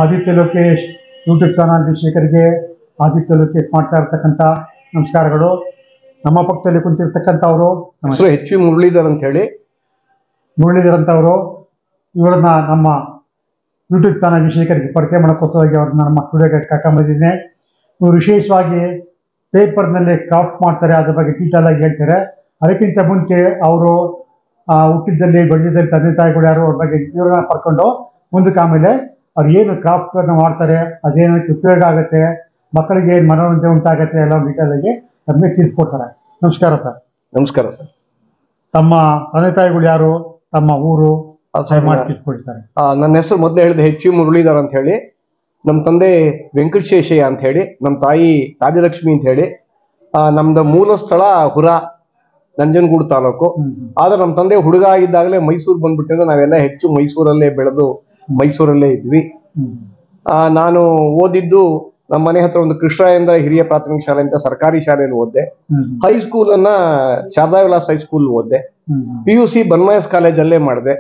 Aditya Lokesh YouTube channel ವೀಕ್ಷಕರಿಗೆ ಆದಿತ್ಯ ಲೋಕೇಶ್ ಮಾಡ್ತಾ ಇರ್ತಕ್ಕಂಥ ನಮಸ್ಕಾರಗಳು. ನಮ್ಮ ಪಕ್ಕದಲ್ಲಿ ಕುಂತಿರ್ತಕ್ಕಂಥವರು ಎಚ್ ವಿ ಮುರಳೀಧರ್ ಅಂತ ಹೇಳಿ ಇವರನ್ನ ನಮ್ಮ ಯೂಟ್ಯೂಬ್ ಚಾನಲ್ ವೀಕ್ಷಕರಿಗೆ ಪರಿಚಯ ಮಾಡೋಕ್ಕೋಸ್ಕರವಾಗಿ ಅವ್ರನ್ನ ನಮ್ಮ ಸ್ಟುಡಿಯೋಗೆ ಕರ್ಕೊಂಬಂದಿದ್ದೇನೆ. ಇವರು ವಿಶೇಷವಾಗಿ ಪೇಪರ್ನಲ್ಲಿ ಕ್ರಾಫ್ಟ್ ಮಾಡ್ತಾರೆ, ಅದ್ರ ಬಗ್ಗೆ ಡೀಟೇಲ್ ಆಗಿ ಹೇಳ್ತಾರೆ. ಅದಕ್ಕಿಂತ ಮುಂಚೆ ಅವರು ಹುಟ್ಟಿದ್ದಲ್ಲಿ ಬೆಳೆದಿದ್ದಲ್ಲಿ ತಂದೆ ತಾಯಿಗಳು ಯಾರು ಅವ್ರ ಬಗ್ಗೆ ವಿವರಣ ಪಡ್ಕೊಂಡು ಮುಂದಕ್ಕೆ ಆಮೇಲೆ ಅವ್ರು ಏನು ಕ್ರಾಫ್ಟನ್ನು ಮಾಡ್ತಾರೆ, ಅದೇನಕ್ಕೆ ಉಪಯೋಗ ಆಗುತ್ತೆ, ಮಕ್ಕಳಿಗೆ ಏನು ಮನೋರಂಜನೆ ಉಂಟಾಗುತ್ತೆ ಎಲ್ಲ ಡೀಟೇಲಾಗಿ ನಮಗೆ ತಿಳಿಸ್ಕೊಡ್ತಾರೆ. ನಮಸ್ಕಾರ ಸರ್. ನಮಸ್ಕಾರ ಸರ್. ತಮ್ಮ ತಂದೆ ತಾಯಿಗಳು ಯಾರು, ತಮ್ಮ ಊರು ಮಾಡಿ ತಿಳಿಸ್ಕೊಡ್ತಾರೆ. ನನ್ನ ಹೆಸರು ಮೊದಲು ಹೇಳಿದೆ ಎಚ್ ವಿ ಮುರಳೀಧರ್ ಅಂತ ಹೇಳಿ. ನಮ್ಮ ತಂದೆ ವೆಂಕಟೇಶಯ್ಯ ಅಂತ ಹೇಳಿ, ನಮ್ಮ ತಾಯಿ ರಾಜಲಕ್ಷ್ಮಿ ಅಂತ ಹೇಳಿ. ನಮ್ದು ಮೂಲ ಸ್ಥಳ ಹುರ, ನಂಜನಗೂಡು ತಾಲೂಕು. ಆದ್ರೆ ನಮ್ಮ ತಂದೆ ಹುಡುಗ ಆಗಿದ್ದಾಗಲೇ ಮೈಸೂರು ಬಂದ್ಬಿಟ್ಟಿದ್ರೆ ನಾವೆಲ್ಲ ಹೆಚ್ಚು ಮೈಸೂರಲ್ಲೇ ಬೆಳೆದು ಮೈಸೂರಲ್ಲೇ ಇದ್ವಿ. ನಾನು ಓದಿದ್ದು ನಮ್ಮ ಮನೆ ಹತ್ರ ಒಂದು ಕೃಷ್ಣಾಯಂದ್ರ ಹಿರಿಯ ಪ್ರಾಥಮಿಕ ಶಾಲೆ ಅಂತ ಸರ್ಕಾರಿ ಶಾಲೆಯಲ್ಲಿ ಓದ್ದೆ. ಹೈಸ್ಕೂಲ್ ಅನ್ನ ಶಾರದಾ ವಿಲಾಸ್ ಹೈಸ್ಕೂಲ್ ಓದ್ದೆ. PUC ಬನ್ಮಯಸ್ ಕಾಲೇಜಲ್ಲೇ ಮಾಡಿದೆ.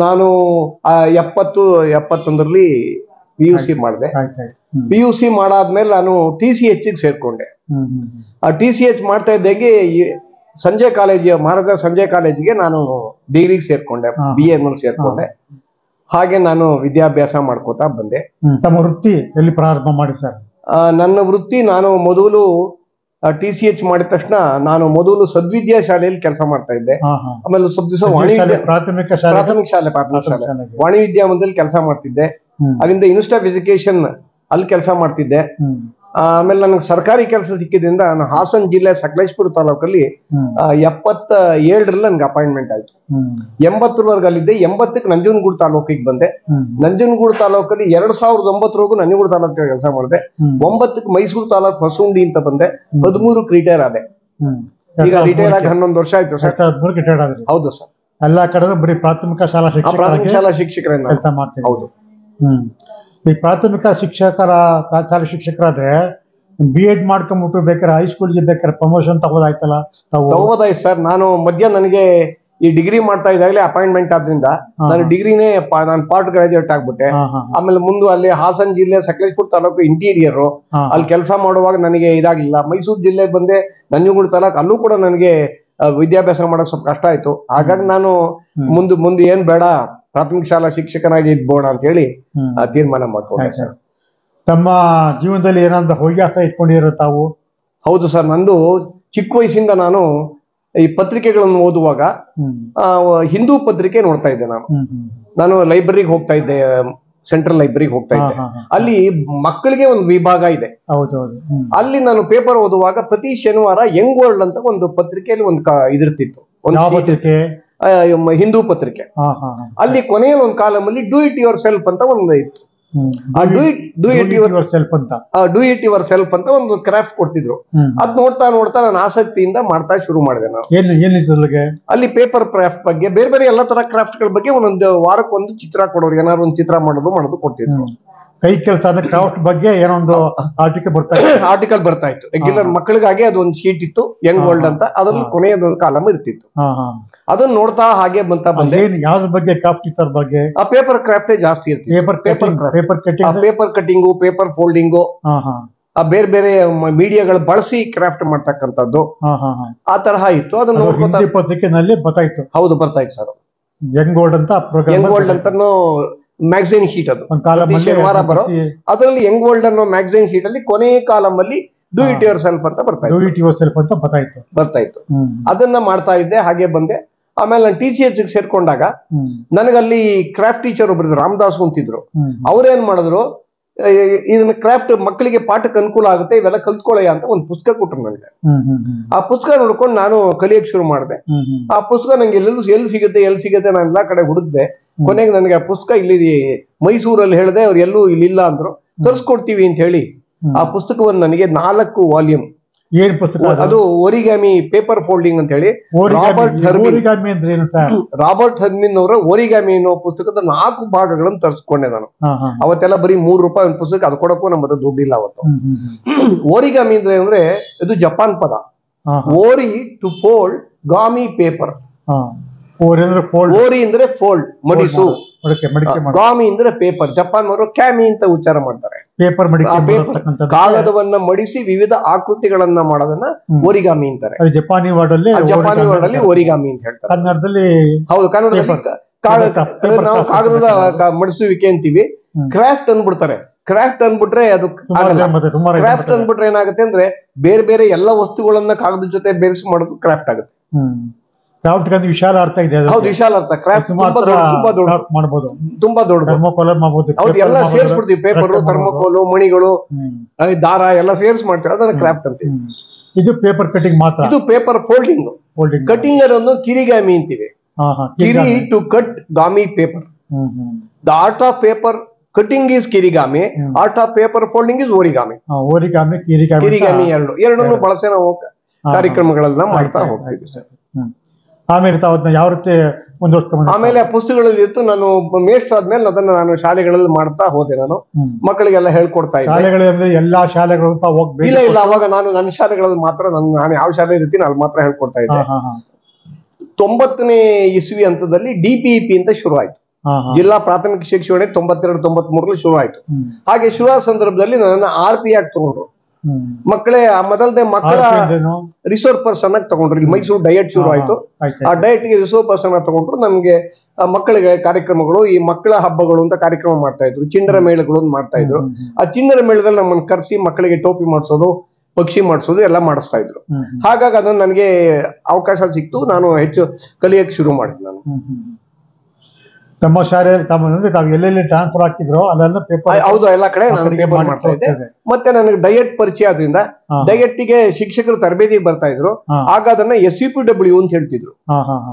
ನಾನು 71ರಲ್ಲಿ PUC ಮಾಡಿದೆ. PUC ಮಾಡಾದ್ಮೇಲೆ ನಾನು TCH ಸೇರ್ಕೊಂಡೆ. ಆ TCH ಮಾಡ್ತಾ ಇದ್ದಾಗೆ ಸಂಜೆ ಕಾಲೇಜ್ ಮಹಾರಾಜ ಸಂಜೆ ಕಾಲೇಜಿಗೆ ನಾನು ಡಿಗ್ರಿಗೆ ಸೇರ್ಕೊಂಡೆ, BA ಸೇರ್ಕೊಂಡೆ. ಹಾಗೆ ನಾನು ವಿದ್ಯಾಭ್ಯಾಸ ಮಾಡ್ಕೋತಾ ಬಂದೆ. ತಮ್ಮ ವೃತ್ತಿ ಎಲ್ಲಿ ಪ್ರಾರಂಭ ಮಾಡಿ ಸರ್? ನನ್ನ ವೃತ್ತಿ, ನಾನು ಮೊದಲು TCH ಮಾಡಿದ ತಕ್ಷಣ ನಾನು ಮೊದಲು ಸದ್ವಿದ್ಯಾ ಶಾಲೆಯಲ್ಲಿ ಕೆಲಸ ಮಾಡ್ತಾ ಇದ್ದೆ. ಆಮೇಲೆ ಸ್ವಲ್ಪ ದಿವಸ ಪ್ರಾಥಮಿಕ ಶಾಲೆ ವಾಣಿ ವಿದ್ಯಾಮಂದಿರದಲ್ಲಿ ಕೆಲಸ ಮಾಡ್ತಿದ್ದೆ. ಅಲ್ಲಿಂದ ಇನ್ಸ್ಟಿಟ್ಯೂಟ್ ಆಫ್ ಎಜುಕೇಶನ್ ಅಲ್ಲಿ ಕೆಲಸ ಮಾಡ್ತಿದ್ದೆ. ಆಮೇಲೆ ನನಗೆ ಸರ್ಕಾರಿ ಕೆಲಸ ಸಿಕ್ಕಿದ್ರಿಂದ ನಾನು ಹಾಸನ ಜಿಲ್ಲೆ ಸಕಲೇಶಪುರ ತಾಲೂಕಲ್ಲಿ 77ರಲ್ಲಿ ನನ್ಗೆ ಅಪಾಯಿಂಟ್ಮೆಂಟ್ ಆಯ್ತು. 80ರವರೆಗೆ ಅಲ್ಲಿದ್ದೆ. 80ಕ್ಕೆ ನಂಜನಗೂಡು ತಾಲೂಕಿಗೆ ಬಂದೆ. ನಂಜನಗೂಡು ತಾಲೂಕಲ್ಲಿ 2009ವರೆಗೂ ನಂಜನಗೂಡು ತಾಲೂಕಿಗೆ ಕೆಲಸ ಮಾಡಿದೆ. 9ಕ್ಕೆ ಮೈಸೂರು ತಾಲೂಕು ಹೊಸುಂಡಿ ಅಂತ ಬಂದೆ. 13ಕ್ಕೆ ರಿಟೈರ್ ಆದೆ. ಈಗ ರಿಟೈರ್ ಆಗಿ 11 ವರ್ಷ ಆಯ್ತು ಸರ್. ಹೌದು ಸರ್. ಎಲ್ಲಾ ಕಡೆ ಬರೀ ಪ್ರಾಥಮಿಕ ಶಾಲಾ ಶಿಕ್ಷಕರಿಂದ ಕೆಲಸ ಮಾಡ್ತೀವಿ. ಹೌದು. ಈ ಪ್ರಾಥಮಿಕ ಶಾಲಾ ಶಿಕ್ಷಕರಾದ್ರೆ B.Ed ಮಾಡ್ಕೊಂಡ್ಬಿಟ್ಟು ಬೇಕಾದ್ರೆ ಹೈಸ್ಕೂಲ್ಗೆ ಬೇಕಾದ್ರೆ ಪ್ರಮೋಷನ್ ತಗೋದಾಯ್ತಲ್ಲ? ತಗೋದಾಯ್ತು ಸರ್. ನಾನು ಮಧ್ಯ ಈ ಡಿಗ್ರಿ ಮಾಡ್ತಾ ಇದ್ದಾಗಲೇ ಅಪಾಯಿಂಟ್ಮೆಂಟ್ ಆದ್ರಿಂದ ನಾನು ಡಿಗ್ರಿನೇ ನಾನು ಪಾರ್ಟ್ ಗ್ರಾಜುಯೇಟ್ ಆಗ್ಬಿಟ್ಟೆ. ಆಮೇಲೆ ಮುಂದೆ ಅಲ್ಲಿ ಹಾಸನ ಜಿಲ್ಲೆ ಸಕಲೇಶಪುರ ತಾಲೂಕು ಇಂಟೀರಿಯರ್ ಅಲ್ಲಿ ಕೆಲಸ ಮಾಡುವಾಗ ನನಗೆ ಇದಾಗ್ಲಿಲ್ಲ. ಮೈಸೂರು ಜಿಲ್ಲೆ ಬಂದೆ, ನಂಜನಗೂಡು ತಾಲೂಕು, ಅಲ್ಲೂ ಕೂಡ ನನಗೆ ವಿದ್ಯಾಭ್ಯಾಸ ಮಾಡೋಕೆ ಸ್ವಲ್ಪ ಕಷ್ಟ ಆಯ್ತು. ಹಾಗಾಗಿ ನಾನು ಮುಂದೆ ಏನ್ ಬೇಡ, ಪ್ರಾಥಮಿಕ ಶಾಲಾ ಶಿಕ್ಷಕನಾಗಿ ಇದ್ಬೋಣ ಅಂತ ಹೇಳಿ ತೀರ್ಮಾನ ಮಾಡ್ಕೊಂಡೆ ಸರ್. ತಮ್ಮ ಜೀವನದಲ್ಲಿ ಏನಾದ್ರು ಹವ್ಯಾಸ ಇಟ್ಕೊಂಡಿರೋ ತಾವು? ಹೌದು ಸರ್. ನಂದು ಚಿಕ್ಕ ವಯಸ್ಸಿಂದ ನಾನು ಈ ಪತ್ರಿಕೆಗಳನ್ನು ಓದುವಾಗ ಹಿಂದೂ ಪತ್ರಿಕೆ ನೋಡ್ತಾ ಇದ್ದೆ. ನಾನು ಲೈಬ್ರರಿಗೆ ಹೋಗ್ತಾ ಇದ್ದೆ, ಸೆಂಟ್ರಲ್ ಲೈಬ್ರರಿಗೆ ಹೋಗ್ತಾ ಇದ್ದೆ. ಅಲ್ಲಿ ಮಕ್ಕಳಿಗೆ ಒಂದು ವಿಭಾಗ ಇದೆ. ಅಲ್ಲಿ ನಾನು ಪೇಪರ್ ಓದುವಾಗ ಪ್ರತಿ ಶನಿವಾರ ಯಂಗ್ ವರ್ಲ್ಡ್ ಅಂತ ಒಂದು ಪತ್ರಿಕೆಯಲ್ಲಿ ಒಂದು ಇದಿರ್ತಿತ್ತು, ಹಿಂದೂ ಪತ್ರಿಕೆ. ಅಲ್ಲಿ ಕೊನೆಯಲ್ಲಿ ಒಂದು ಕಾಲಮಲ್ಲಿ ಡೂ ಇಟ್ ಯುವರ್ ಸೆಲ್ಫ್ ಅಂತ ಒಂದು ಇತ್ತು. ಡೂ ಇಟ್ ಯುವರ್ ಸೆಲ್ಫ್ ಅಂತ ಒಂದು ಕ್ರಾಫ್ಟ್ ಕೊಡ್ತಿದ್ರು. ಅದ್ ನೋಡ್ತಾ ನೋಡ್ತಾ ನಾನು ಆಸಕ್ತಿಯಿಂದ ಮಾಡ್ತಾ ಶುರು ಮಾಡಿದೆ. ನಾನು ಅಲ್ಲಿ ಪೇಪರ್ ಕ್ರಾಫ್ಟ್ ಬಗ್ಗೆ, ಬೇರೆ ಬೇರೆ ಎಲ್ಲಾ ತರ ಕ್ರಾಫ್ಟ್ ಗಳ ಬಗ್ಗೆ ಒಂದೊಂದು ವಾರಕ್ಕೊಂದು ಚಿತ್ರ ಕೊಡೋರು, ಏನಾದ್ರು ಒಂದು ಚಿತ್ರ ಮಾಡೋದು ಕೊಡ್ತಿದ್ರು. ಕೈ ಕೆಲಸ ಅಂದ್ರೆ ಕ್ರಾಫ್ಟ್ ಬಗ್ಗೆ ಏನೋ ಒಂದು ಆರ್ಟಿಕಲ್ ಬರ್ತಾ ಇತ್ತು ರೆಗ್ಯುಲರ್. ಮಕ್ಕಳಿಗಾಗಿ ಅದೊಂದು ಶೀಟ್ ಇತ್ತು, ಯಂಗ್ ವರ್ಲ್ಡ್ ಅಂತ. ಅದ್ರಲ್ಲಿ ಕೊನೆಯದೊಂದು ಕಾಲಮ್ ಇರ್ತಿತ್ತು. ಅದನ್ನ ನೋಡ್ತಾ ಹಾಗೆ ಬಂದೆ. ಯಾವ್ದ್ರ ಬಗ್ಗೆ ಕ್ರಾಫ್ಟ್ ಇತ್ತು? ಅದ್ರ ಬಗ್ಗೆ ಆ ಪೇಪರ್ ಕ್ರಾಫ್ಟೇ ಜಾಸ್ತಿ ಇರ್ತಿತ್ತು. ಪೇಪರ್ ಕಟಿಂಗು, ಪೇಪರ್ ಫೋಲ್ಡಿಂಗು, ಬೇರೆ ಬೇರೆ ಮೀಡಿಯಾಗಳು ಬಳಸಿ ಕ್ರಾಫ್ಟ್ ಮಾಡ್ತಕ್ಕಂಥದ್ದು, ಆ ತರಹ ಇತ್ತು. ಅದನ್ನ ನೋಡ್ಕೊತಾ ಪತ್ರಿಕೆನಲ್ಲಿ ಬರ್ತಾಯಿತ್ತು. ಹೌದು, ಬರ್ತಾ ಇತ್ತು ಸರ್. ಯಂಗ್ ವರ್ಲ್ಡ್ ಅಂತ ಯಂಗ್ ವರ್ಲ್ಡ್ ಅಂತಾನು ಮ್ಯಾಗಝೈನ್ ಶೀಟ್, ಅದು ಶನಿವಾರ ಬರೋ. ಅದರಲ್ಲಿ ಯಂಗ್ ವರ್ಲ್ಡ್ ಅನ್ನೋ ಮ್ಯಾಗಝೈನ್ ಶೀಟ್ ಅಲ್ಲಿ ಕೊನೆ ಕಾಲಮ್ ಅಲ್ಲಿ ಡೂ ಇಟ್ ಯುವರ್ ಸೆಲ್ಫ್ ಅಂತ ಬರ್ತಾ ಇತ್ತು. ಅದನ್ನ ಮಾಡ್ತಾ ಇದ್ದೆ, ಹಾಗೆ ಬಂದೆ. ಆಮೇಲೆ ನಾನು TCH ಸೇರ್ಕೊಂಡಾಗ ನನಗಲ್ಲಿ ಕ್ರಾಫ್ಟ್ ಟೀಚರ್ ಒಬ್ರು ರಾಮದಾಸ್ ಅಂತಿದ್ರು. ಅವ್ರೇನ್ ಮಾಡಿದ್ರು, ಇದನ್ನ ಕ್ರಾಫ್ಟ್ ಮಕ್ಕಳಿಗೆ ಪಾಠಕ್ಕೆ ಅನುಕೂಲ ಆಗುತ್ತೆ, ಇವೆಲ್ಲ ಕಲ್ತ್ಕೊಳ್ಳಯ್ಯ ಅಂತ ಒಂದು ಪುಸ್ತಕ ಕೊಟ್ಟರು ನನಗೆ. ಆ ಪುಸ್ತಕ ನೋಡ್ಕೊಂಡು ನಾನು ಕಲಿಯಕ್ಕೆ ಶುರು ಮಾಡಿದೆ. ಆ ಪುಸ್ತಕ ನಂಗೆ ಎಲ್ಲಿ ಸಿಗುತ್ತೆ ನಾನು ಎಲ್ಲಾ ಕಡೆ ಹುಡುಕ್ದೆ. ಕೊನೆಗೆ ನನಗೆ ಆ ಪುಸ್ತಕ ಇಲ್ಲಿ ಮೈಸೂರಲ್ಲಿ ಹೇಳಿದೆ, ಅವ್ರು ಎಲ್ಲೂ ಇಲ್ಲಿಲ್ಲ ಅಂದ್ರು. ತರಿಸ್ಕೊಡ್ತೀವಿ ಅಂತ ಹೇಳಿ ಆ ಪುಸ್ತಕವನ್ನು ನನಗೆ 4 ವಾಲ್ಯೂಮ್ ಏನ್ ಪುಸ್ತಕ ಅದು ಓರಿಗಾಮಿ ಪೇಪರ್ ಫೋಲ್ಡಿಂಗ್ ಅಂತ ಹೇಳಿ ಓರಿಗಾಮಿ ಅಂದ್ರೆ ಏನು ಸರ್? ರಾಬರ್ಟ್ ಹರ್ಮಿನ್ ಅವರ ಓರಿಗಾಮಿ ಅನ್ನೋ ಪುಸ್ತಕದ 4 ಭಾಗಗಳನ್ನು ತರಿಸ್ಕೊಂಡೆ ನಾನು. ಅವತ್ತೆಲ್ಲ ಬರೀ ₹3 ಒಂದು ಪುಸ್ತಕ, ಅದು ಕೊಡಕ್ಕೂ ನಮ್ಮ ಹತ್ರ ದುಡ್ಡಿಲ್ಲ ಅವತ್ತು. ಓರಿಗಾಮಿ ಅಂದ್ರೆ ಇದು ಜಪಾನ್ ಪದ. ಓರಿ ಟು ಫೋಲ್ಡ್, ಗಾಮಿ ಪೇಪರ್. ಓರಿ ಅಂದ್ರೆ ಫೋಲ್ಡ್, ಮಡಿಸು. ಗಾಮಿ ಅಂದ್ರೆ ಪೇಪರ್. ಜಪಾನ್ ಅವರು ಕ್ಯಾಮಿ ಅಂತ ಉಚ್ಚಾರ ಮಾಡ್ತಾರೆ. ಪೇಪರ್ ಕಾಗದವನ್ನ ಮಡಿಸಿ ವಿವಿಧ ಆಕೃತಿಗಳನ್ನ ಮಾಡೋದನ್ನ ಓರಿಗಾಮಿ ಅಂತಾರೆ. ಜಪಾನಿ ವರ್ಡ್ ಅಲ್ಲಿ ಓರಿಗಾಮಿ ಅಂತ ಹೇಳ್ತಾರೆ. ಕನ್ನಡದಲ್ಲಿ ಹೌದು, ಕನ್ನಡದಲ್ಲಿ ನಾವು ಕಾಗದದ ಮಡಿಸುವಿಕೆ ಅಂತೀವಿ. ಕ್ರಾಫ್ಟ್ ಅಂದ್ಬಿಡ್ತಾರೆ. ಕ್ರಾಫ್ಟ್ ಅಂದ್ಬಿಟ್ರೆ ಅದು ಕ್ರಾಫ್ಟ್ ಅಂದ್ಬಿಟ್ರೆ ಏನಾಗುತ್ತೆ ಅಂದ್ರೆ ಬೇರೆ ಬೇರೆ ಎಲ್ಲ ವಸ್ತುಗಳನ್ನ ಕಾಗದ ಜೊತೆ ಬೆರೆಸಿ ಮಾಡೋದು ಕ್ರಾಫ್ಟ್ ಆಗುತ್ತೆ. ಕ್ರಾಫ್ಟ್ ವಿಶಾಲ ಅರ್ಥ ಇದೆ. ಹೌದು, ವಿಶಾಲ ಅರ್ಥ. ಕ್ರಾಫ್ಟ್ ತುಂಬಾ ದೊಡ್ಡದು. ಹೌದು, ಎಲ್ಲ ಸೇರಿಸ್ಬಿಡ್ತೀವಿ. ಪೇಪರ್, ಥರ್ಮೋಕೋಲು, ಮಣಿಗಳು, ದಾರ ಎಲ್ಲ ಸೇರಿಸಿ ಮಾಡ್ತೀವಿ. ಅದನ್ನ ಕ್ರಾಫ್ಟ್ ಅಂತೀವಿ. ಇದು ಪೇಪರ್ ಕಟಿಂಗ್ ಮಾತ್ರ. ಇದು ಪೇಪರ್ ಫೋಲ್ಡಿಂಗ್. ಕಟಿಂಗರ್ ಅನ್ನು ಕಿರಿಗಾಮಿ ಅಂತೀವಿ. Kiri to cut gami paper. The art of paper cutting is kirigami, art of paper folding is origami. Kirigami ಎರಡನ್ನು ಬಳಸಿ ನಾವು ಕಾರ್ಯಕ್ರಮಗಳನ್ನ ಮಾಡ್ತಾ ಹೋಗ್ತೀವಿ ಸರ್. ಆಮೇಲೆ ಯಾವ ರೀತಿ ಆಮೇಲೆ ಆ ಪುಸ್ತಕಗಳಲ್ಲಿ ಇತ್ತು. ನಾನು ಮೇಷ್ಟ್ರ ಆದ್ಮೇಲೆ ಅದನ್ನ ನಾನು ಶಾಲೆಗಳಲ್ಲಿ ಮಾಡ್ತಾ ಹೋದೆ. ನಾನು ಮಕ್ಕಳಿಗೆಲ್ಲ ಹೇಳ್ಕೊಡ್ತಾ ಇದ್ದೆ. ಶಾಲೆಗಳಲ್ಲಿ ಎಲ್ಲಾ ಶಾಲೆಗಳು ಇಲ್ಲ, ಅವಾಗ ನಾನು ನನ್ನ ಶಾಲೆಗಳಲ್ಲಿ ಮಾತ್ರ ನಾನು ಯಾವ ಶಾಲೆ ಇರ್ತೀನಿ ಅಲ್ಲಿ ಮಾತ್ರ ಹೇಳ್ಕೊಡ್ತಾ ಇದ್ದೆ. 90ನೇ ಇಸ್ವಿ ಹಂತದಲ್ಲಿ DPEP ಅಂತ ಶುರು ಆಯ್ತು. ಜಿಲ್ಲಾ ಪ್ರಾಥಮಿಕ ಶಿಕ್ಷಣ 92-93 ಶುರು ಆಯ್ತು. ಹಾಗೆ ಶುರು ಸಂದರ್ಭದಲ್ಲಿ ನನ್ನ RP ಆಗಿ ತಗೊಂಡ್ರು. ಮಕ್ಕಳೇ ಮೊದಲನೇ ಮಕ್ಕಳ ರಿಸೋರ್ಸ್ ಪರ್ಸನ್ ಆಗಿ ತಗೊಂಡ್ರು. ಇಲ್ಲಿ ಮೈಸೂರು ಡಯಟ್ ಶುರು ಆಯ್ತು. ಆ ಡಯಟ್ ಗೆ ರಿಸೋರ್ಸ್ ಪರ್ಸನ್ ಆಗಿ ತಗೊಂಡ್ರು. ನಮ್ಗೆ ಮಕ್ಕಳಿಗೆ ಕಾರ್ಯಕ್ರಮಗಳು, ಈ ಮಕ್ಕಳ ಹಬ್ಬಗಳು ಅಂತ ಕಾರ್ಯಕ್ರಮ ಮಾಡ್ತಾ ಇದ್ರು. ಚಿಣ್ಣರ ಮೇಳಗಳು ಮಾಡ್ತಾ ಇದ್ರು. ಆ ಚಿಣ್ಣರ ಮೇಳದಲ್ಲಿ ನಮ್ಮನ್ನು ಕರೆಸಿ ಮಕ್ಕಳಿಗೆ ಟೋಪಿ ಮಾಡಿಸೋದು, ಪಕ್ಷಿ ಮಾಡಿಸೋದು ಎಲ್ಲ ಮಾಡಿಸ್ತಾ ಇದ್ರು. ಹಾಗಾಗಿ ಅದನ್ನ ನನಗೆ ಅವಕಾಶ ಸಿಕ್ತು. ನಾನು ಹೆಚ್ಚು ಕಲಿಯಕ್ಕೆ ಶುರು ಮಾಡಿದೆ. ನಾನು ತಮ್ಮ ಶಾಲೆ ತಾವು ಎಲ್ಲೆಲ್ಲಿ ಟ್ರಾನ್ಸ್ಫರ್ ಹಾಕಿದ್ರು ಅಲ್ಲೆಲ್ಲ ಪೇಪರ್. ಹೌದು, ಎಲ್ಲ ಕಡೆ ನಾನು ಪೇಪರ್ ಮಾಡ್ತಾ ಇದ್ದೆ. ಮತ್ತೆ ನನಗೆ ಡಯಟ್ ಪರಿಚಯ ಆದ್ರಿಂದ ಡಯಟ್ಗೆ ಶಿಕ್ಷಕರು ತರಬೇತಿ ಬರ್ತಾ ಇದ್ರು. ಆಗ ಅದನ್ನ SUPW ಅಂತ ಹೇಳ್ತಿದ್ರು,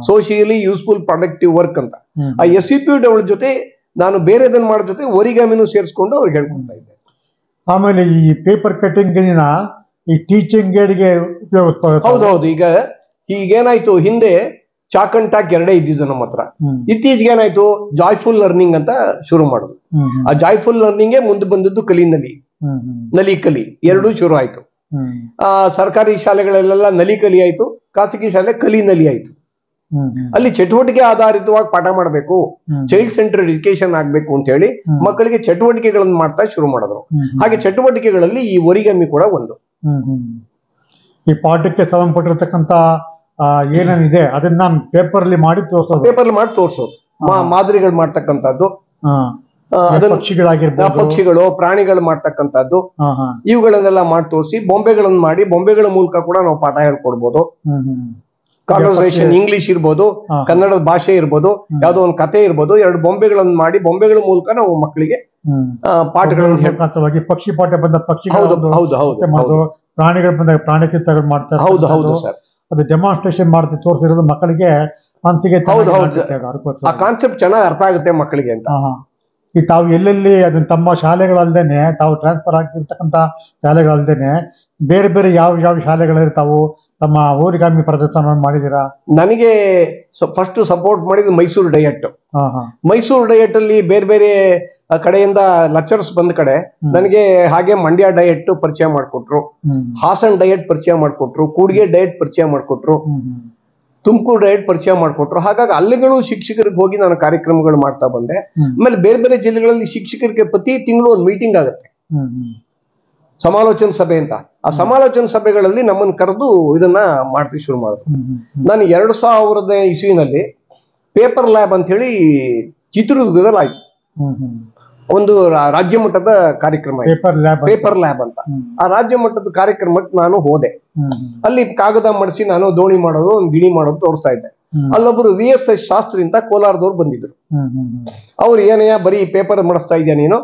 ಸೋಷಿಯಲಿ ಯೂಸ್ಫುಲ್ ಪ್ರೊಡಕ್ಟಿವ್ ವರ್ಕ್ ಅಂತ. ಆ SUPW ಜೊತೆ ನಾನು ಬೇರೆದನ್ನ ಮಾಡೋ ಜೊತೆ ಓರಿಗಾಮಿನೂ ಸೇರಿಸ್ಕೊಂಡು ಅವ್ರಿಗೆ ಹೇಳ್ಕೊಡ್ತಾ ಇದ್ದೆ. ಆಮೇಲೆ ಈ ಪೇಪರ್ ಕಟಿಂಗ್ ಈ ಟೀಚಿಂಗ್ ಏಡ್ಗೆ ಉಪಯೋಗ. ಹೌದೌದು. ಈಗೇನಾಯ್ತು, ಹಿಂದೆ ಚಾಕ್ ಅಂಡ್ ಟಾಕ್ ಎರಡೇ ಇದ್ದಿದ್ದು ನಮ್ಮ ಹತ್ರ. ಇತ್ತೀಚೆಗೆ ಏನಾಯ್ತು, ಜಾಯ್ಫುಲ್ ಲರ್ನಿಂಗ್ ಅಂತ ಶುರು ಮಾಡುದು. ಆ ಜಾಯ್ಫುಲ್ ಲರ್ನಿಂಗ್ ಮುಂದೆ ಬಂದದ್ದು ನಲಿ ಕಲಿ ಎರಡೂ ಶುರು ಆಯ್ತು. ಸರ್ಕಾರಿ ಶಾಲೆಗಳಲ್ಲೆಲ್ಲ ನಲಿ ಕಲಿ ಆಯ್ತು, ಖಾಸಗಿ ಶಾಲೆ ನಲಿ ಆಯ್ತು. ಅಲ್ಲಿ ಚಟುವಟಿಕೆ ಆಧಾರಿತವಾಗಿ ಪಾಠ ಮಾಡಬೇಕು, ಚೈಲ್ಡ್ ಸೆಂಟರ್ ಎಜುಕೇಶನ್ ಆಗ್ಬೇಕು ಅಂತ ಹೇಳಿ ಮಕ್ಕಳಿಗೆ ಚಟುವಟಿಕೆಗಳನ್ನು ಮಾಡ್ತಾ ಶುರು ಮಾಡಿದ್ರು. ಹಾಗೆ ಚಟುವಟಿಕೆಗಳಲ್ಲಿ ಈ ಓರಿಗಾಮಿ ಕೂಡ ಒಂದು. ಈ ಪಾಠಕ್ಕೆ ಸಂಬಂಧಪಟ್ಟಿರ್ತಕ್ಕಂಥ ಏನೇನಿದೆ ಅದನ್ನ ಪೇಪರ್ ಅಲ್ಲಿ ಮಾಡಿ ತೋರ್ಸೋದು, ಮಾದರಿಗಳು ಮಾಡ್ತಕ್ಕಂಥದ್ದು, ಪಕ್ಷಿಗಳು, ಪ್ರಾಣಿಗಳು ಮಾಡ್ತಕ್ಕಂಥದ್ದು, ಇವುಗಳನ್ನೆಲ್ಲ ಮಾಡಿ ತೋರಿಸಿ ಬೊಂಬೆಗಳನ್ನು ಮಾಡಿ, ಬೊಂಬೆಗಳ ಮೂಲಕ ಕೂಡ ನಾವು ಪಾಠ ಹೇಳ್ಕೊಡ್ಬೋದು. ಕಾನ್ವರ್ಸೇಷನ್ ಇಂಗ್ಲಿಷ್ ಇರ್ಬೋದು, ಕನ್ನಡದ ಭಾಷೆ ಇರ್ಬೋದು, ಯಾವ್ದೋ ಒಂದು ಕತೆ ಇರ್ಬೋದು, 2 ಬೊಂಬೆಗಳನ್ನು ಮಾಡಿ ಬೊಂಬೆಗಳ ಮೂಲಕ ನಾವು ಮಕ್ಕಳಿಗೆ ಪಾಠಗಳನ್ನು ಪಕ್ಷಿ ಪಾಠ ಬಂದ ಪಕ್ಷಿ, ಪ್ರಾಣಿಗಳು ಬಂದಾಗ ಪ್ರಾಣಿ ಚಿತ್ರಗಳು ಮಾಡ್ತಾರೆ. ಹೌದು ಸರ್. ಅದು ಡೆಮಾನ್ಸ್ಟ್ರೇಷನ್ ಮಾಡ್ತಿ ತೋರಿಸಿರೋದು ಮಕ್ಕಳಿಗೆ ಮನಸ್ಸಿಗೆ ಆ ಕಾನ್ಸೆಪ್ಟ್ ಚೆನ್ನಾಗಿ ಅರ್ಥ ಆಗುತ್ತೆ ಮಕ್ಕಳಿಗೆ ಅಂತ. ಈ ತಾವು ಎಲ್ಲೆಲ್ಲಿ ಅದನ್ನ ತಮ್ಮ ಶಾಲೆಗಳಲ್ದೇನೆ, ತಾವು ಟ್ರಾನ್ಸ್ಫರ್ ಆಗ್ತಿರ್ತಕ್ಕಂಥ ಶಾಲೆಗಳಲ್ದೇನೆ ಬೇರೆ ಬೇರೆ ಯಾವ ಶಾಲೆಗಳಲ್ಲಿ ತಾವು ತಮ್ಮ ಓರಿಗಾಮಿ ಪ್ರದರ್ಶನ ಮಾಡಿದೀರಾ? ನನಗೆ ಫಸ್ಟ್ ಸಪೋರ್ಟ್ ಮಾಡಿದ್ದು ಮೈಸೂರು ಡಯಟ್. ಮೈಸೂರು ಡಯಟ್ ಅಲ್ಲಿ ಬೇರೆ ಬೇರೆ ಕಡೆಯಿಂದ ಲೆಕ್ಚರ್ಸ್ ಬಂದ ಕಡೆ ನನಗೆ ಹಾಗೆ ಮಂಡ್ಯ ಡಯಟ್ ಪರಿಚಯ ಮಾಡಿಕೊಟ್ರು, ಹಾಸನ್ ಡಯಟ್ ಪರಿಚಯ ಮಾಡಿಕೊಟ್ರು, ಕೂಡ್ಗೆ ಡಯಟ್ ಪರಿಚಯ ಮಾಡಿಕೊಟ್ರು, ತುಮಕೂರು ಡಯಟ್ ಪರಿಚಯ ಮಾಡಿಕೊಟ್ರು. ಹಾಗಾಗಿ ಅಲ್ಲಿಗಳು ಶಿಕ್ಷಕರಿಗೆ ಹೋಗಿ ನಾನು ಕಾರ್ಯಕ್ರಮಗಳು ಮಾಡ್ತಾ ಬಂದೆ. ಆಮೇಲೆ ಬೇರೆ ಬೇರೆ ಜಿಲ್ಲೆಗಳಲ್ಲಿ ಶಿಕ್ಷಕರಿಗೆ ಪ್ರತಿ ತಿಂಗಳು ಒಂದು ಮೀಟಿಂಗ್ ಆಗುತ್ತೆ, ಸಮಾಲೋಚನಾ ಸಭೆ ಅಂತ. ಆ ಸಮಾಲೋಚನಾ ಸಭೆಗಳಲ್ಲಿ ನಮ್ಮನ್ನು ಕರೆದು ಇದನ್ನ ಮಾಡ್ತೀವಿ ಶುರು ಮಾಡಿದ್ರು. ನಾನು 2000 ಇಸ್ವಿನಲ್ಲಿ ಪೇಪರ್ ಲ್ಯಾಬ್ ಅಂತ ಹೇಳಿ ಚಿತ್ರದುರ್ಗದಲ್ಲಿ ಆಯ್ತು. ಒಂದು ರಾಜ್ಯ ಮಟ್ಟದ ಕಾರ್ಯಕ್ರಮ, ಪೇಪರ್ ಲ್ಯಾಬ್ ಅಂತ. ಆ ರಾಜ್ಯ ಮಟ್ಟದ ಕಾರ್ಯಕ್ರಮಕ್ಕೆ ನಾನು ಹೋದೆ. ಅಲ್ಲಿ ಕಾಗದ ಮಡಿಸಿ ನಾನು ದೋಣಿ ಮಾಡೋದು, ಒಂದು ಗಿಣಿ ಮಾಡೋದು ತೋರಿಸ್ತಾ ಇದ್ದೆ. ಅಲ್ಲೊಬ್ರು VSS ಶಾಸ್ತ್ರಿ ಅಂತ ಕೋಲಾರದವ್ರು ಬಂದಿದ್ರು. ಅವ್ರು ಏನಯ್ಯ ಬರೀ ಪೇಪರ್ ಮಡಿಸ್ತಾ ಇದೆಯಾ ನೀನು,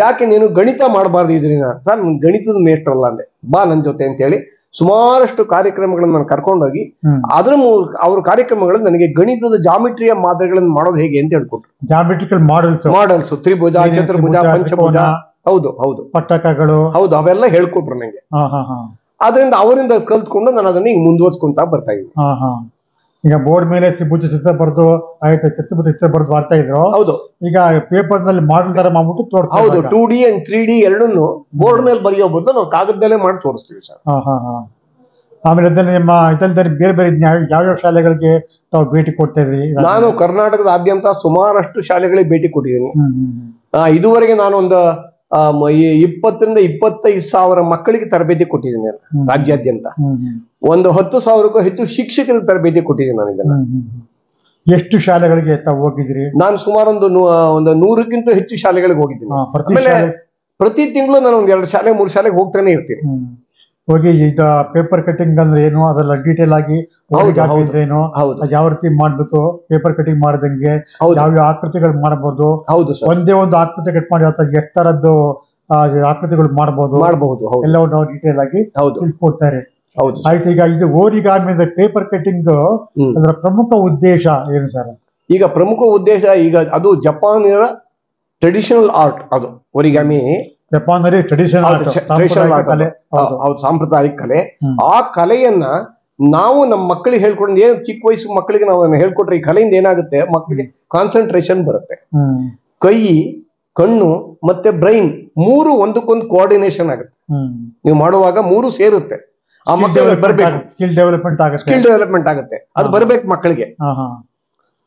ಯಾಕೆ ನೀನು ಗಣಿತ ಮಾಡಬಾರ್ದು ಇದ್ರಿಂದ? ಸರ್ ಗಣಿತದ ಮೇಷ್ಟ್ರಲ್ಲ ಅಂದೆ, ಬಾ ನನ್ ಜೊತೆ ಅಂತ ಹೇಳಿ ಸುಮಾರಷ್ಟು ಕಾರ್ಯಕ್ರಮಗಳನ್ನ ನಾನು ಕರ್ಕೊಂಡೋಗಿ ಅದ್ರ ಮೂಲಕ ಅವ್ರ ಕಾರ್ಯಕ್ರಮಗಳಲ್ಲಿ ನನಗೆ ಗಣಿತದ ಜಾಮಿಟ್ರಿಯ ಮಾದರಿಗಳನ್ನು ಮಾಡೋದು ಹೇಗೆ ಅಂತ ಹೇಳ್ಕೊಟ್ರು. ಜಾಮಿಟ್ರಿಕಲ್ ಮಾಡೆಲ್ಸ್, ತ್ರಿಭುಜ, ಚತುರ್ಭುಜ, ಪಂಚಭುಜ, ಹೌದು ಪಟ್ಟಕಗಳು, ಅವೆಲ್ಲ ಹೇಳ್ಕೊಟ್ರು ನಂಗೆ. ಅದರಿಂದ ಅವರಿಂದ ಕಲ್ತ್ಕೊಂಡು ನಾನು ಅದನ್ನ ಈಗ ಮುಂದುವರ್ಸ್ಕೊಂತ ಬರ್ತಾ ಇದ್ದೀನಿ. ಈಗ ಬೋರ್ಡ್ ಮೇಲೆ ಭುಜ ಚಿತ್ರ ಬರೆದು ಆಯ್ತು ಚಿತ್ರ ಬರೆದು ಮಾಡ್ತಾ ಇದ್ರು. ಹೌದು. ಈಗ ಪೇಪರ್ ನಲ್ಲಿ ಮಾಡಲ್ ತರ ಮಾಡ್ಬಿಟ್ಟು ತೋರಿಸ್ತಾ. ಹೌದು, 2D and 3D ಎರಡನ್ನು ಬೋರ್ಡ್ ಮೇಲೆ ಬರೆಯೋ ಬದಲು ನಾವು ಕಾಗದದಲ್ಲೇ ಮಾಡಿ ತೋರಿಸ್ತೀವಿ ಸರ್. ಆಮೇಲೆ ನಿಮ್ಮ ಇದಲ್ದಲ್ಲಿ ಬೇರೆ ಬೇರೆ ಯಾವ್ಯಾವ ಶಾಲೆಗಳಿಗೆ ತಾವು ಭೇಟಿ ಕೊಡ್ತಾ ಇದ್ರಿ? ನಾನು ಕರ್ನಾಟಕದಾದ್ಯಂತ ಸುಮಾರಷ್ಟು ಶಾಲೆಗಳಿಗೆ ಭೇಟಿ ಕೊಟ್ಟಿದ್ದೀನಿ. ಇದುವರೆಗೆ ನಾನು ಒಂದು 20 ರಿಂದ 25,000 ಮಕ್ಕಳಿಗೆ ತರಬೇತಿ ಕೊಟ್ಟಿದ್ದೀನಿ ರಾಜ್ಯಾದ್ಯಂತ. ಒಂದು 10,000ಕ್ಕೂ ಹೆಚ್ಚು ಶಿಕ್ಷಕರಿಗೆ ತರಬೇತಿ ಕೊಟ್ಟಿದ್ದೀನಿ ನಾನು ಇದನ್ನ. ಎಷ್ಟು ಶಾಲೆಗಳಿಗೆ ತಾವು ಹೋಗಿದ್ರಿ? ನಾನು ಸುಮಾರು ಒಂದು 100ಕ್ಕಿಂತ ಹೆಚ್ಚು ಶಾಲೆಗಳಿಗೆ ಹೋಗಿದ್ದೀನಿ. ಆಮೇಲೆ ಪ್ರತಿ ತಿಂಗಳು ನಾನು 2 ಶಾಲೆ 3 ಶಾಲೆಗೆ ಹೋಗ್ತಾನೆ ಇರ್ತೀನಿ. ಹೋಗಿ ಈಗ ಪೇಪರ್ ಕಟಿಂಗ್ ಅಂದ್ರೆ ಏನು ಅದೆಲ್ಲ ಡೀಟೇಲ್ ಆಗಿ ಏನು, ಯಾವ ರೀತಿ ಮಾಡ್ಬೇಕು, ಪೇಪರ್ ಕಟಿಂಗ್ ಮಾಡ್ದಂಗೆ ಯಾವ ಆಕೃತಿಗಳು ಮಾಡಬಹುದು, ಒಂದೇ ಒಂದು ಆಕೃತಿ ಕಟ್ ಮಾಡಿ ಎಷ್ಟು ತರದ್ದು ಆಕೃತಿಗಳು ಮಾಡಬಹುದು ಎಲ್ಲವನ್ನು ನಾವು ಡೀಟೇಲ್ ಆಗಿ ತಿಳ್ಕೊಡ್ತಾರೆ. ಆಯ್ತು, ಈಗ ಇದು ಓರಿಗಾಮಿ ಪೇಪರ್ ಕಟಿಂಗ್ ಅದರ ಪ್ರಮುಖ ಉದ್ದೇಶ ಏನು ಸರ್? ಈಗ ಪ್ರಮುಖ ಉದ್ದೇಶ ಈಗ ಅದು ಜಪಾನಿನ ಟ್ರೆಡಿಷನಲ್ ಆರ್ಟ್. ಅದು ಓರಿಗಾಮಿ ಜಪಾನಲ್ಲಿ ಸಾಂಪ್ರದಾಯಿಕ ಕಲೆ. ಆ ಕಲೆಯನ್ನ ನಾವು ನಮ್ಮ ಮಕ್ಕಳಿಗೆ ಹೇಳ್ಕೊಂಡು, ಏನ್ ಚಿಕ್ಕ ವಯಸ್ಸು ಮಕ್ಕಳಿಗೆ ನಾವು ಅದನ್ನ ಹೇಳ್ಕೊಟ್ರೆ ಈ ಕಲೆಯಿಂದ ಏನಾಗುತ್ತೆ, ಮಕ್ಕಳಿಗೆ ಕಾನ್ಸಂಟ್ರೇಷನ್ ಬರುತ್ತೆ. ಕೈ, ಕಣ್ಣು ಮತ್ತೆ ಬ್ರೈನ್ 3 ಒಂದಕ್ಕೊಂದು ಕೋಆರ್ಡಿನೇಷನ್ ಆಗುತ್ತೆ. ನೀವು ಮಾಡುವಾಗ 3 ಸೇರುತ್ತೆ. ಆ ಮಕ್ಕಳಿಗೆ ಬರ್ಬೇಕು, ಸ್ಕಿಲ್ ಡೆವಲಪ್ಮೆಂಟ್ ಆಗುತ್ತೆ. ಅದು ಬರ್ಬೇಕು ಮಕ್ಕಳಿಗೆ.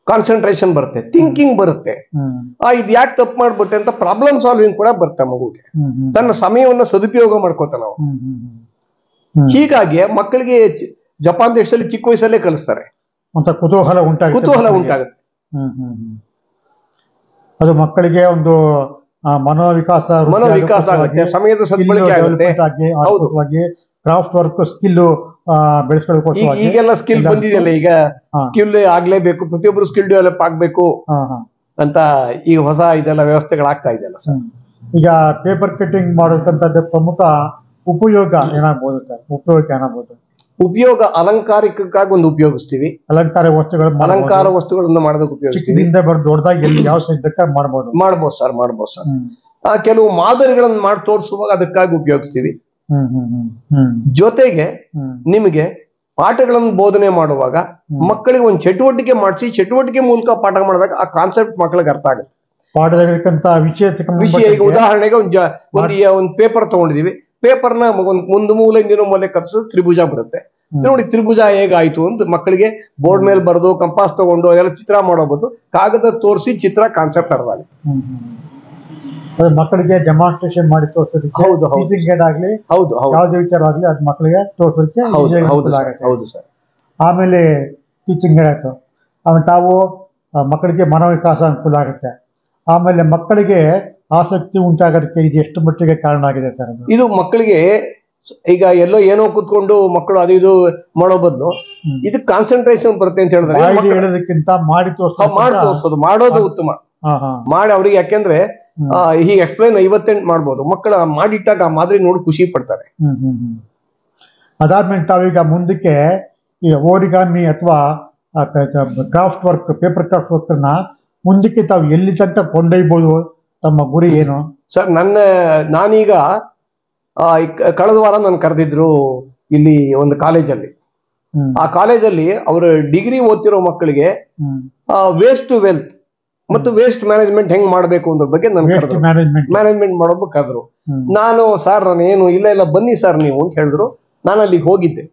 ಕಾನ್ಸಂಟ್ರೇಷನ್ ಬರುತ್ತೆ, ಥಿಂಕಿಂಗ್ ಬರುತ್ತೆ. ಇದು ಯಾಕೆ ತಪ್ಪು ಮಾಡ್ಬಿಟ್ಟೆ ಅಂತ ಪ್ರಾಬ್ಲಮ್ ಸಾಲ್ವಿಂಗ್ ಕೂಡ ಬರುತ್ತೆ ಮಗುಗೆ. ತನ್ನ ಸಮಯವನ್ನ ಸದುಪಯೋಗ ಮಾಡ್ಕೋತ ನಾವು. ಹೀಗಾಗಿ ಮಕ್ಕಳಿಗೆ ಜಪಾನ್ ದೇಶದಲ್ಲಿ ಚಿಕ್ಕ ವಯಸ್ಸಲ್ಲೇ ಕಲಿಸ್ತಾರೆ. ಕುತೂಹಲ ಉಂಟಾಗುತ್ತೆ. ಅದು ಮಕ್ಕಳಿಗೆ ಒಂದು ಮನೋವಿಕಾಸ ಆಗುತ್ತೆ, ಸಮಯದ ಸದ್ಬಳಕೆ ಆಗುತ್ತೆ. ಕ್ರಾಫ್ಟ್ ವರ್ಕ್ ಸ್ಕಿಲ್ ಬೆಳೆಸ್ಕೊಳ್ಳೋಕೆ ಈಗೆಲ್ಲ ಸ್ಕಿಲ್ ಬಂದಿದೆಯಲ್ಲ, ಈಗ ಸ್ಕಿಲ್ ಆಗ್ಲೇಬೇಕು, ಪ್ರತಿಯೊಬ್ಬರು ಸ್ಕಿಲ್ ಡೆವಲಪ್ ಆಗ್ಬೇಕು ಅಂತ ಈಗ ಹೊಸ ಇದೆಲ್ಲ ವ್ಯವಸ್ಥೆಗಳಾಗ್ತಾ ಇದೆಯಲ್ಲ ಸರ್. ಈಗ ಪೇಪರ್ ಕಟಿಂಗ್ ಮಾಡೋದಂತದ್ದು ಪ್ರಮುಖ ಉಪಯೋಗ ಏನಾಗ್ಬೋದು ಸರ್? ಉಪಯೋಗ ಅಲಂಕಾರಿಕಕ್ಕಾಗಿ ಒಂದು ಉಪಯೋಗಿಸ್ತೀವಿ. ಅಲಂಕಾರ ವಸ್ತುಗಳನ್ನ ಮಾಡೋದಕ್ಕೆ ಉಪಯೋಗಿಸ್ತೀವಿ. ದೊಡ್ಡದಾಗಿ ಯಾವ ಮಾಡ್ಬೋದು ಸರ್. ಕೆಲವು ಮಾದರಿಗಳನ್ನ ಮಾಡಿ ತೋರಿಸುವಾಗ ಅದಕ್ಕಾಗಿ ಉಪಯೋಗಿಸ್ತೀವಿ. ಜೊತೆಗೆ ನಿಮಗೆ ಪಾಠಗಳನ್ನು ಬೋಧನೆ ಮಾಡುವಾಗ ಮಕ್ಕಳಿಗೆ ಒಂದು ಚಟುವಟಿಕೆ ಮಾಡಿಸಿ, ಚಟುವಟಿಕೆ ಮೂಲಕ ಪಾಠ ಮಾಡಿದಾಗ ಆ ಕಾನ್ಸೆಪ್ಟ್ ಮಕ್ಕಳಿಗೆ ಅರ್ಥ ಆಗುತ್ತೆ. ಪಾಠದಲ್ಲಿರ್ತಕ್ಕಂಥ ವಿಷಯ ಈಗ ಉದಾಹರಣೆಗೆ ಒಂದು ಪೇಪರ್ ತಗೊಂಡಿದೀವಿ. ಪೇಪರ್ನ ಒಂದು ಮೂಲೆ ಇಂದಿನ ಮೂಲೆ ಕರ್ಸಿದ್ರೆ ತ್ರಿಭುಜ ಬರುತ್ತೆ. ನೋಡಿ ತ್ರಿಭುಜ ಹೇಗಾಯ್ತು ಅಂತ ಮಕ್ಕಳಿಗೆ ಬೋರ್ಡ್ ಮೇಲೆ ಬರೆದು ಕಂಪಾಸ್ ತಗೊಂಡು ಅದೆಲ್ಲ ಚಿತ್ರ ಮಾಡೋಬಹುದು. ಕಾಗದ ತೋರಿಸಿ ಚಿತ್ರ ಕಾನ್ಸೆಪ್ಟ್ ಅರ್ಥ ಆಗುತ್ತೆ. ಮಕ್ಕಳಿಗೆ ಡೆಮಾನ್ಸ್ಟ್ರೇಷನ್ ಮಾಡಿ ತೋರಿಸೋದಕ್ಕೆ, ಯಾವುದೇ ವಿಚಾರ ಆಗ್ಲಿ ಅದು ಮಕ್ಕಳಿಗೆ ತೋರಿಸೋದಕ್ಕೆ. ಆಮೇಲೆ ಟೀಚಿಂಗ್ ಏಡ್ ಆಯ್ತು, ಆಮೇಲೆ ತಾವು ಮಕ್ಕಳಿಗೆ ಮನೋವಿಕಾಸ ಅನುಕೂಲ ಆಗುತ್ತೆ. ಆಮೇಲೆ ಮಕ್ಕಳಿಗೆ ಆಸಕ್ತಿ ಉಂಟಾಗೋದಕ್ಕೆ ಇದು ಎಷ್ಟು ಮಟ್ಟಿಗೆ ಕಾರಣ ಆಗಿದೆ ಸರ್? ಇದು ಮಕ್ಕಳಿಗೆ ಈಗ ಎಲ್ಲೋ ಏನೋ ಕೂತ್ಕೊಂಡು ಮಕ್ಕಳು ಅದು ಇದು ಮಾಡೋ ಬದಲು ಇದು ಕಾನ್ಸಂಟ್ರೇಷನ್ ಬರುತ್ತೆ ಅಂತ ಹೇಳಿದ್ರೆ ಹೇಳೋದಕ್ಕಿಂತ ಮಾಡಿ ತೋರಿಸೋದು ಮಾಡೋದು ಉತ್ತಮ. ಮಾಡಿ ಅವ್ರಿಗೆ, ಯಾಕೆಂದ್ರೆ ಹೀಗೆ ಎಕ್ಸ್ಪ್ಲೈನ್ 58 ಮಾಡ್ಬೋದು. ಮಕ್ಕಳು ಮಾಡಿಟ್ಟಾಗ ಆ ಮಾದರಿ ನೋಡಿ ಖುಷಿ ಪಡ್ತಾರೆ. ಅದಾದ್ಮೇಲೆ ತಾವೀಗ ಮುಂದಕ್ಕೆ ಈ ಓರಿಗಾಮಿ ಅಥವಾ craft work, paper craft work ನ ಮುಂದಕ್ಕೆ ತಾವು ಎಲ್ಲಿ ತನಕ ಕೊಂಡೊಯ್ಬೋದು? ತಮ್ಮ ಗುರಿ ಏನು ಸರ್? ನಾನೀಗ ಕಳೆದ ವಾರ ನಾನು ಕರೆದಿದ್ರು ಇಲ್ಲಿ ಒಂದು ಕಾಲೇಜಲ್ಲಿ. ಆ ಕಾಲೇಜಲ್ಲಿ ಅವರು ಡಿಗ್ರಿ ಓದ್ತಿರೋ ಮಕ್ಕಳಿಗೆ ವೇಸ್ಟ್ ಟು ವೆಲ್ತ್ ಮತ್ತು ವೇಸ್ಟ್ ಮ್ಯಾನೇಜ್ಮೆಂಟ್ ಹೆಂಗ್ ಮಾಡ್ಬೇಕು ಅನ್ನೋದ್ರ ಬಗ್ಗೆ ಮ್ಯಾನೇಜ್ಮೆಂಟ್ ಮಾಡೋದು ಕರೆದ್ರು. ನಾನು ಸರ್ ನಾನು ಏನು ಇಲ್ಲ ಬನ್ನಿ ಸರ್ ನೀವು ಅಂತ ಹೇಳಿದ್ರು. ನಾನು ಅಲ್ಲಿಗೆ ಹೋಗಿದ್ದೆ.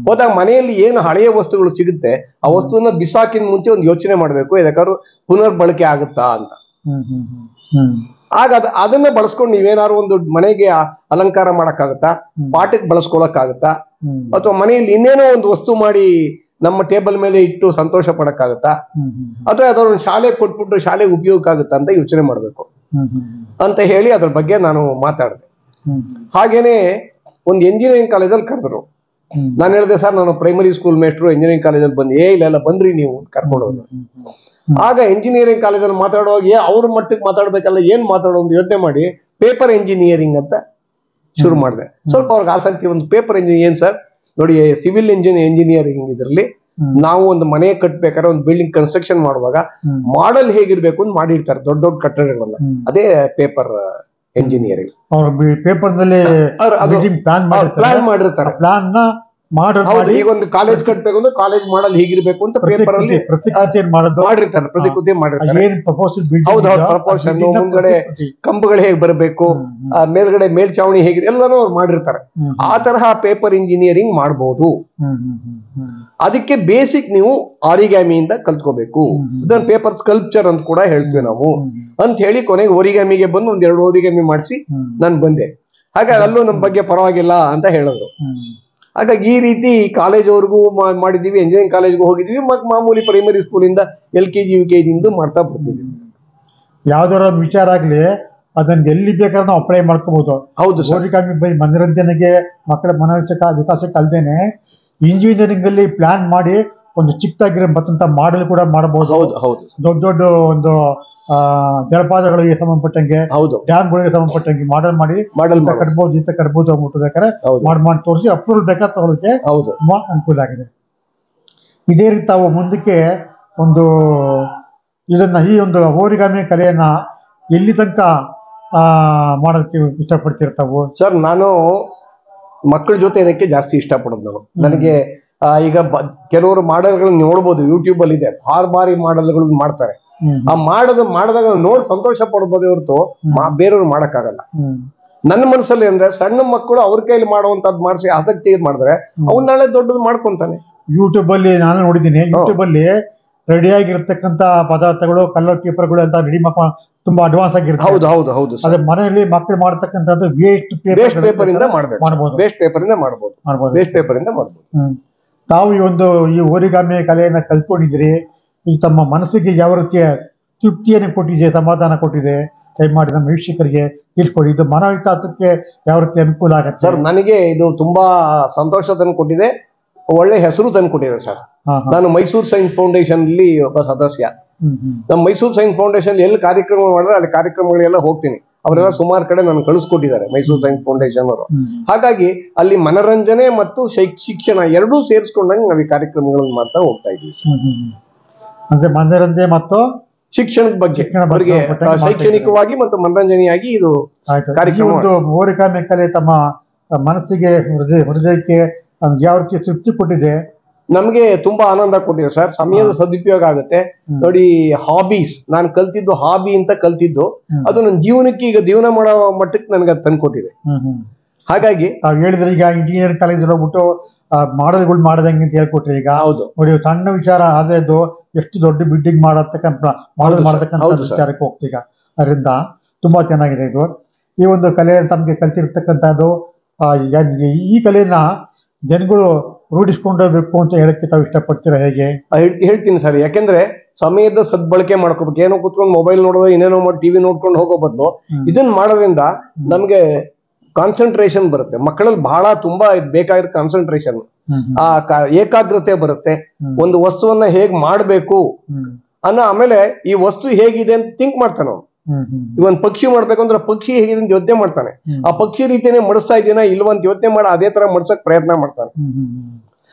ಹೋದಾಗ ಮನೆಯಲ್ಲಿ ಏನು ಹಳೆಯ ವಸ್ತುಗಳು ಸಿಗುತ್ತೆ ಆ ವಸ್ತುವನ್ನ ಬಿಸಾಕಿನ ಮುಂಚೆ ಒಂದು ಯೋಚನೆ ಮಾಡ್ಬೇಕು, ಯಾಕಂದ್ರೆ ಪುನರ್ ಬಳಕೆ ಆಗುತ್ತಾ ಅಂತ. ಆಗ ಅದನ್ನ ಬಳಸ್ಕೊಂಡು ನೀವೇನಾದ್ರು ಒಂದು ಮನೆಗೆ ಅಲಂಕಾರ ಮಾಡಕ್ಕಾಗತ್ತಾ, ಪಾಠಕ್ಕೆ ಬಳಸ್ಕೊಳಕ್ಕಾಗತ್ತಾ, ಅಥವಾ ಮನೆಯಲ್ಲಿ ಇನ್ನೇನೋ ಒಂದು ವಸ್ತು ಮಾಡಿ ನಮ್ಮ ಟೇಬಲ್ ಮೇಲೆ ಇಟ್ಟು ಸಂತೋಷ ಪಡಕ್ಕಾಗತ್ತಾ, ಅಥವಾ ಯಾವ್ದಾದ್ರು ಒಂದು ಶಾಲೆಗೆ ಕೊಟ್ಬಿಟ್ಟು ಶಾಲೆಗೆ ಉಪಯೋಗ ಆಗುತ್ತಾ ಅಂತ ಯೋಚನೆ ಮಾಡ್ಬೇಕು ಅಂತ ಹೇಳಿ ಅದ್ರ ಬಗ್ಗೆ ನಾನು ಮಾತಾಡಿದೆ. ಹಾಗೇನೆ ಒಂದು ಎಂಜಿನಿಯರಿಂಗ್ ಕಾಲೇಜಲ್ಲಿ ಕರೆದ್ರು. ನಾನು ಹೇಳಿದೆ ಸರ್ ನಾನು ಪ್ರೈಮರಿ ಸ್ಕೂಲ್ ಮೇಸ್ಟ್ರು, ಎಂಜಿನಿಯರಿಂಗ್ ಕಾಲೇಜಲ್ಲಿ ಬಂದು ಇಲ್ಲ ಬಂದ್ರಿ ನೀವು ಕರ್ಕೊಂಡು ಹೋದ್ರು. ಆಗ ಎಂಜಿನಿಯರಿಂಗ್ ಕಾಲೇಜಲ್ಲಿ ಮಾತಾಡುವಾಗ ಅವ್ರ ಮಟ್ಟಕ್ಕೆ ಮಾತಾಡ್ಬೇಕಲ್ಲ, ಏನ್ ಮಾತಾಡೋ ಯೋಚನೆ ಮಾಡಿ ಪೇಪರ್ ಎಂಜಿನಿಯರಿಂಗ್ ಅಂತ ಶುರು ಮಾಡಿದೆ. ಸ್ವಲ್ಪ ಅವ್ರಿಗೆ ಆಸಕ್ತಿ. ಒಂದು ಪೇಪರ್ ಇಂಜಿನಿಯರ್ ಏನ್ ಸರ್, ನೋಡಿ ಸಿವಿಲ್ ಎಂಜಿನಿಯರಿಂಗ್ ಇದರಲ್ಲಿ ನಾವು ಒಂದು ಮನೆ ಕಟ್ಬೇಕಾದ್ರೆ ಒಂದು ಬಿಲ್ಡಿಂಗ್ ಕನ್ಸ್ಟ್ರಕ್ಷನ್ ಮಾಡುವಾಗ ಮಾಡಲ್ ಹೇಗಿರ್ಬೇಕು ಅಂತ ಮಾಡಿರ್ತಾರೆ ದೊಡ್ಡ ದೊಡ್ಡ ಕಟ್ಟಡಗಳನ್ನ, ಅದೇ ಪೇಪರ್ ಎಂಜಿನಿಯರಿಂಗ್. ಪೇಪರ್ ನಲ್ಲಿ ಪ್ಲಾನ್ ಮಾಡಿರ್ತಾರೆ. ಪ್ಲಾನ್ ನ ಹೌದು, ಈಗ ಒಂದು ಕಾಲೇಜ್ ಕಟ್ಬೇಕು ಅಂದ್ರೆ ಕಾಲೇಜ್ ಮಾಡಲ್ ಹೀಗಿರ್ಬೇಕು ಅಂತ ಪೇಪರ್ ಅಲ್ಲಿ ಮಾಡಿರ್ತಾರೆ, ಪ್ರತಿಕೃತಿ ಮಾಡಿರ್ತಾರೆ. ಪ್ರಪೋರ್ಷನ್, ಮುಂದ್ಗಡೆ ಕಂಬಗಳು ಹೇಗ್ ಬರಬೇಕು, ಮೇಲ್ಗಡೆ ಮೇಲ್ಚಾವಣಿ ಹೇಗಿದೆ ಎಲ್ಲಾನು ಅವ್ರು ಮಾಡಿರ್ತಾರೆ. ಆ ತರಹ ಪೇಪರ್ ಇಂಜಿನಿಯರಿಂಗ್ ಮಾಡಬಹುದು. ಅದಕ್ಕೆ ಬೇಸಿಕ್ ನೀವು ಆರಿಗ್ಯಾಮಿಯಿಂದ ಕಲ್ತ್ಕೋಬೇಕು. ಇದನ್ನ ಪೇಪರ್ ಸ್ಕಲ್ಪ್ಚರ್ ಅಂತ ಕೂಡ ಹೇಳ್ತೀವಿ ನಾವು ಅಂತ ಹೇಳಿ ಕೊನೆಗೆ ಓರಿಗ್ಯಾಮಿಗೆ ಬಂದು ಒಂದೆರಡು ಓರಿಗ್ಯಾಮಿ ಮಾಡಿಸಿ ನಾನು ಬಂದೆ. ಹಾಗಾಗಿ ಅಲ್ಲೂ ನಮ್ಮ ಬಗ್ಗೆ ಪರವಾಗಿಲ್ಲ ಅಂತ ಹೇಳಿದ್ರು. ಹಾಗಾಗಿ ಈ ರೀತಿ ಕಾಲೇಜ್ವರೆಗೂ ಮಾಡಿದೀವಿ, ಎಂಜಿನಿಯರಿಂಗ್ ಕಾಲೇಜ್ಗೂ ಹೋಗಿದೀವಿ, ಮತ್ತೆ ಮಾಮೂಲಿ ಪ್ರೈಮರಿ ಸ್ಕೂಲಿಂದ LKG UKG ಮಾಡ್ತಾ ಬರ್ತಿದ್ವಿ. ಯಾವ್ದಾರ ಒಂದು ವಿಚಾರ ಆಗ್ಲಿ ಅದನ್ನ ಎಲ್ಲಿ ಬೇಕಾದ್ರೂ ನಾವು ಅಪ್ಲೈ ಮಾಡ್ಕೋಬಹುದು. ಹೌದು, ಓರಿಗಾಮಿ ಮನರಂಜನೆಗೆ, ಮಕ್ಕಳ ವಿಕಾಸಕ್ಕೆ ಅಲ್ದೇನೆ ಇಂಜಿನಿಯರಿಂಗ್ ಅಲ್ಲಿ ಪ್ಲಾನ್ ಮಾಡಿ ಒಂದು ಚಿಕ್ಕದಾಗಿರೋ ಮತ್ತಂತ ಮಾಡಲ್ ಕೂಡ ಮಾಡಬಹುದು. ದೊಡ್ಡ ದೊಡ್ಡ ಒಂದು ಜಲಪಾತಗಳಿಗೆ ಸಂಬಂಧಪಟ್ಟಂಗೆ, ಡ್ಯಾಮ್ಗಳಿಗೆ ಸಂಬಂಧಪಟ್ಟಂಗೆ ಮಾಡಲ್ ಮಾಡಿ ಕಟ್ಬಹುದು, ಈತ ಕಟ್ಬಹುದು ಅಂದ್ಬಿಟ್ಟು ಬೇಕಾದ್ರೆ ಮಾಡಿ ತೋರಿಸಿ ಅಪ್ರೂವಲ್ ಬೇಕಾದ ತಗೊಳ್ಳೋಕೆ ತುಂಬಾ ಅನುಕೂಲ ಆಗಿದೆ. ಇದೇ ರೀತಿ ತಾವು ಮುಂದಕ್ಕೆ ಒಂದು ಇದನ್ನ ಈ ಒಂದು ಓರಿಗಾಮಿ ಕಲೆಯನ್ನ ಎಲ್ಲಿ ತನಕ ಮಾಡೋದಕ್ಕೆ ಇಷ್ಟಪಡ್ತಿರ್ತಾವು? ಸರ್, ನಾನು ಮಕ್ಕಳ ಜೊತೆ ಏನಕ್ಕೆ ಜಾಸ್ತಿ ಇಷ್ಟಪಡೋದು. ನನಗೆ ಈಗ ಕೆಲವರು ಮಾಡಲ್ಗಳನ್ನ ನೋಡ್ಬೋದು, ಯೂಟ್ಯೂಬ್ ಅಲ್ಲಿ ಇದೆ, ಭಾರಿ ಮಾಡಲ್ಗಳು ಮಾಡ್ತಾರೆ. ಆ ಮಾಡಿದಾಗ ನೋಡಿ ಸಂತೋಷ ಪಡ್ಬೋದೇ ಹೊರತು ಬೇರೆಯವ್ರು ಮಾಡಕ್ಕಾಗಲ್ಲ. ನನ್ನ ಮನಸ್ಸಲ್ಲಿ ಅಂದ್ರೆ ಸಣ್ಣ ಮಕ್ಕಳು ಅವ್ರ ಕೈಲಿ ಮಾಡುವಂತದ್ದು ಮಾಡಿಸಿ ಆಸಕ್ತಿ ಮಾಡಿದ್ರೆ ಅವ್ನ ನಾಳೆ ದೊಡ್ಡದು ಮಾಡ್ಕೊಂತಾನೆ. ಯೂಟ್ಯೂಬ್ ಅಲ್ಲಿ ನಾನು ನೋಡಿದ್ದೀನಿ, ಯೂಟ್ಯೂಬ್ ಅಲ್ಲಿ ರೆಡಿ ಆಗಿರ್ತಕ್ಕಂತ ಪದಾರ್ಥಗಳು, ಕಲರ್ ಪೇಪರ್ಗಳು ಅಂತ ರೆಡಿ ತುಂಬಾ ಅಡ್ವಾನ್ಸ್ ಆಗಿರುತ್ತೆ. ಹೌದು. ಅದೇ ಮನೆಯಲ್ಲಿ ಮಕ್ಕಳು ಮಾಡ್ತಕ್ಕಂಥದ್ದು ವೇಸ್ಟ್ ಪೇಪರ್ ಇಂದ ಮಾಡಬಹುದು. ವೇಸ್ಟ್ ಪೇಪರ್ ಇಂದ ಮಾಡಬಹುದು. ತಾವು ಈ ಓರಿಗಾಮಿ ಕಲೆಯನ್ನ ಕಲ್ತ್ಕೊಂಡಿದ್ರಿ, ಇದು ತಮ್ಮ ಮನಸ್ಸಿಗೆ ಯಾವ ರೀತಿಯ ತೃಪ್ತಿಯನ್ನು ಕೊಟ್ಟಿದೆ, ಸಮಾಧಾನ ಕೊಟ್ಟಿದೆ, ದಯಮಾಡಿ ನಮ್ಮ ವೀಕ್ಷಕರಿಗೆ ತಿಳಿಸ್ಕೊಡಿ. ಇದು ಮನ ವಿಕಾಸಕ್ಕೆ ಯಾವ ರೀತಿ ಅನುಕೂಲ ಆಗುತ್ತೆ? ಸರ್, ನನಗೆ ಇದು ತುಂಬಾ ಸಂತೋಷ ತಂದು ಕೊಟ್ಟಿದೆ, ಒಳ್ಳೆ ಹೆಸರು ತಂದು ಕೊಟ್ಟಿದೆ ಸರ್. ನಾನು ಮೈಸೂರು ಸೈನ್ಸ್ ಫೌಂಡೇಶನ್ ಅಲ್ಲಿ ಒಬ್ಬ ಸದಸ್ಯ. ನಮ್ಮ ಮೈಸೂರು ಸೈನ್ಸ್ ಫೌಂಡೇಶನ್ ಎಲ್ಲಿ ಕಾರ್ಯಕ್ರಮ ಮಾಡಿದ್ರೆ ಅಲ್ಲಿ ಕಾರ್ಯಕ್ರಮಗಳೆಲ್ಲ ಹೋಗ್ತೀನಿ. ಅವರೆಲ್ಲ ಸುಮಾರು ಕಡೆ ನಾನು ಕಳಿಸ್ಕೊಟ್ಟಿದ್ದಾರೆ ಮೈಸೂರು ಸೈನ್ಸ್ ಫೌಂಡೇಶನ್ ಅವರು. ಹಾಗಾಗಿ ಅಲ್ಲಿ ಮನರಂಜನೆ ಮತ್ತು ಶಿಕ್ಷಣ ಎರಡೂ ಸೇರಿಸ್ಕೊಂಡಂಗೆ ನಾವು ಈ ಕಾರ್ಯಕ್ರಮಗಳನ್ನು ಮಾಡ್ತಾ ಹೋಗ್ತಾ ಇದ್ದೀವಿ. ಅಂದ್ರೆ ಮನರಂಜನೆ ಮತ್ತು ಶಿಕ್ಷಣದ ಬಗ್ಗೆ ಅವರಿಗೆ ಶೈಕ್ಷಣಿಕವಾಗಿ ಮತ್ತು ಮನರಂಜನೆಯಾಗಿ ಇದು ಕಾರ್ಯಕ್ರಮ. ಓರಿಗಾಮಿ ಕಲೆ ತಮ್ಮ ಮನಸ್ಸಿಗೆ, ಹೃದಯಕ್ಕೆ ಯಾವ ರೀತಿ ತೃಪ್ತಿ ಕೊಟ್ಟಿದೆ? ನಮ್ಗೆ ತುಂಬಾ ಆನಂದ ಕೊಟ್ಟಿದೆ ಸರ್. ಸಮಯದ ಸದುಪಯೋಗ ಆಗುತ್ತೆ ನೋಡಿ. ಹಾಬೀಸ್, ನಾನು ಕಲ್ತಿದ್ದು ಹಾಬಿ ಅಂತ ಕಲ್ತಿದ್ದು, ಅದು ನನ್ನ ಜೀವನಕ್ಕೆ ಈಗ ಜೀವನ ಮಾಡೋ ಮಟ್ಟಕ್ಕೆ ನನಗೆ ಅದು ತಂದ್ಕೊಟ್ಟಿದೆ. ಹಾಗಾಗಿ ತಾವ್ ಹೇಳಿದ್ರೆ ಈಗ ಇಂಜಿನಿಯರಿಂಗ್ ಕಾಲೇಜ್ ಹೋಗ್ಬಿಟ್ಟು ಮಾಡಲ್ಗಳು ಮಾಡದಂಗೆ ಅಂತ ಹೇಳ್ಕೊಟ್ರಿ. ಈಗ ನೋಡಿ, ಸಣ್ಣ ವಿಚಾರ ಆದದ್ದು ಎಷ್ಟು ದೊಡ್ಡ ಬಿಲ್ಡಿಂಗ್ ಮಾಡತಕ್ಕಂಥ ವಿಚಾರಕ್ಕೆ ಹೋಗ್ತೀಗ. ಅದರಿಂದ ತುಂಬಾ ಚೆನ್ನಾಗಿದೆ ಇದು. ಈ ಒಂದು ಕಲೆ ತಮ್ಗೆ ಕಲ್ತಿರ್ತಕ್ಕಂಥದ್ದು, ಈ ಕಲೆಯನ್ನ ಜನಗಳು ರೂಢಿಸ್ಕೊಂಡೋಗ್ಬೇಕು ಅಂತ ಹೇಳಕ್ಕೆ ತಾವು ಇಷ್ಟಪಡ್ತೀರಾ? ಹೇಗೆ ಹೇಳ್ತೀನಿ ಸರ್, ಯಾಕೆಂದ್ರೆ ಸಮಯದ ಸದ್ಬಳಕೆ ಮಾಡ್ಕೋಬೇಕು. ಏನೋ ಕುತ್ಕೊಂಡು ಮೊಬೈಲ್ ನೋಡೋದು, ಏನೇನೋ ಮಾಡಿ ಟಿವಿ ನೋಡ್ಕೊಂಡು ಹೋಗೋ ಬದಲು ಇದನ್ನ ಮಾಡೋದ್ರಿಂದ ನಮ್ಗೆ ಕಾನ್ಸಂಟ್ರೇಷನ್ ಬರುತ್ತೆ. ಮಕ್ಕಳಲ್ಲಿ ಬಹಳ ತುಂಬಾ ಬೇಕಾಗಿರೋ ಕಾನ್ಸಂಟ್ರೇಷನ್, ಆ ಏಕಾಗ್ರತೆ ಬರುತ್ತೆ. ಒಂದು ವಸ್ತುವನ್ನ ಹೇಗ್ ಮಾಡ್ಬೇಕು ಆಮೇಲೆ ಈ ವಸ್ತು ಹೇಗಿದೆ ಅಂತ ಥಿಂಕ್ ಮಾಡ್ತಾನೆ ಅವನು. ಇವನ್ ಪಕ್ಷಿ ಮಾಡ್ಬೇಕು ಅಂದ್ರೆ ಪಕ್ಷಿ ಹೇಗಿದೆ ಅಂತ ಯೋಚನೆ ಮಾಡ್ತಾನೆ. ಆ ಪಕ್ಷಿ ರೀತಿಯೇ ಮಡಿಸ್ತಾ ಇದೀನ ಇಲ್ವಂತ ಯೋಚನೆ ಮಾಡ ಅದೇ ತರ ಮಡ್ಸಕ್ ಪ್ರಯತ್ನ ಮಾಡ್ತಾನೆ.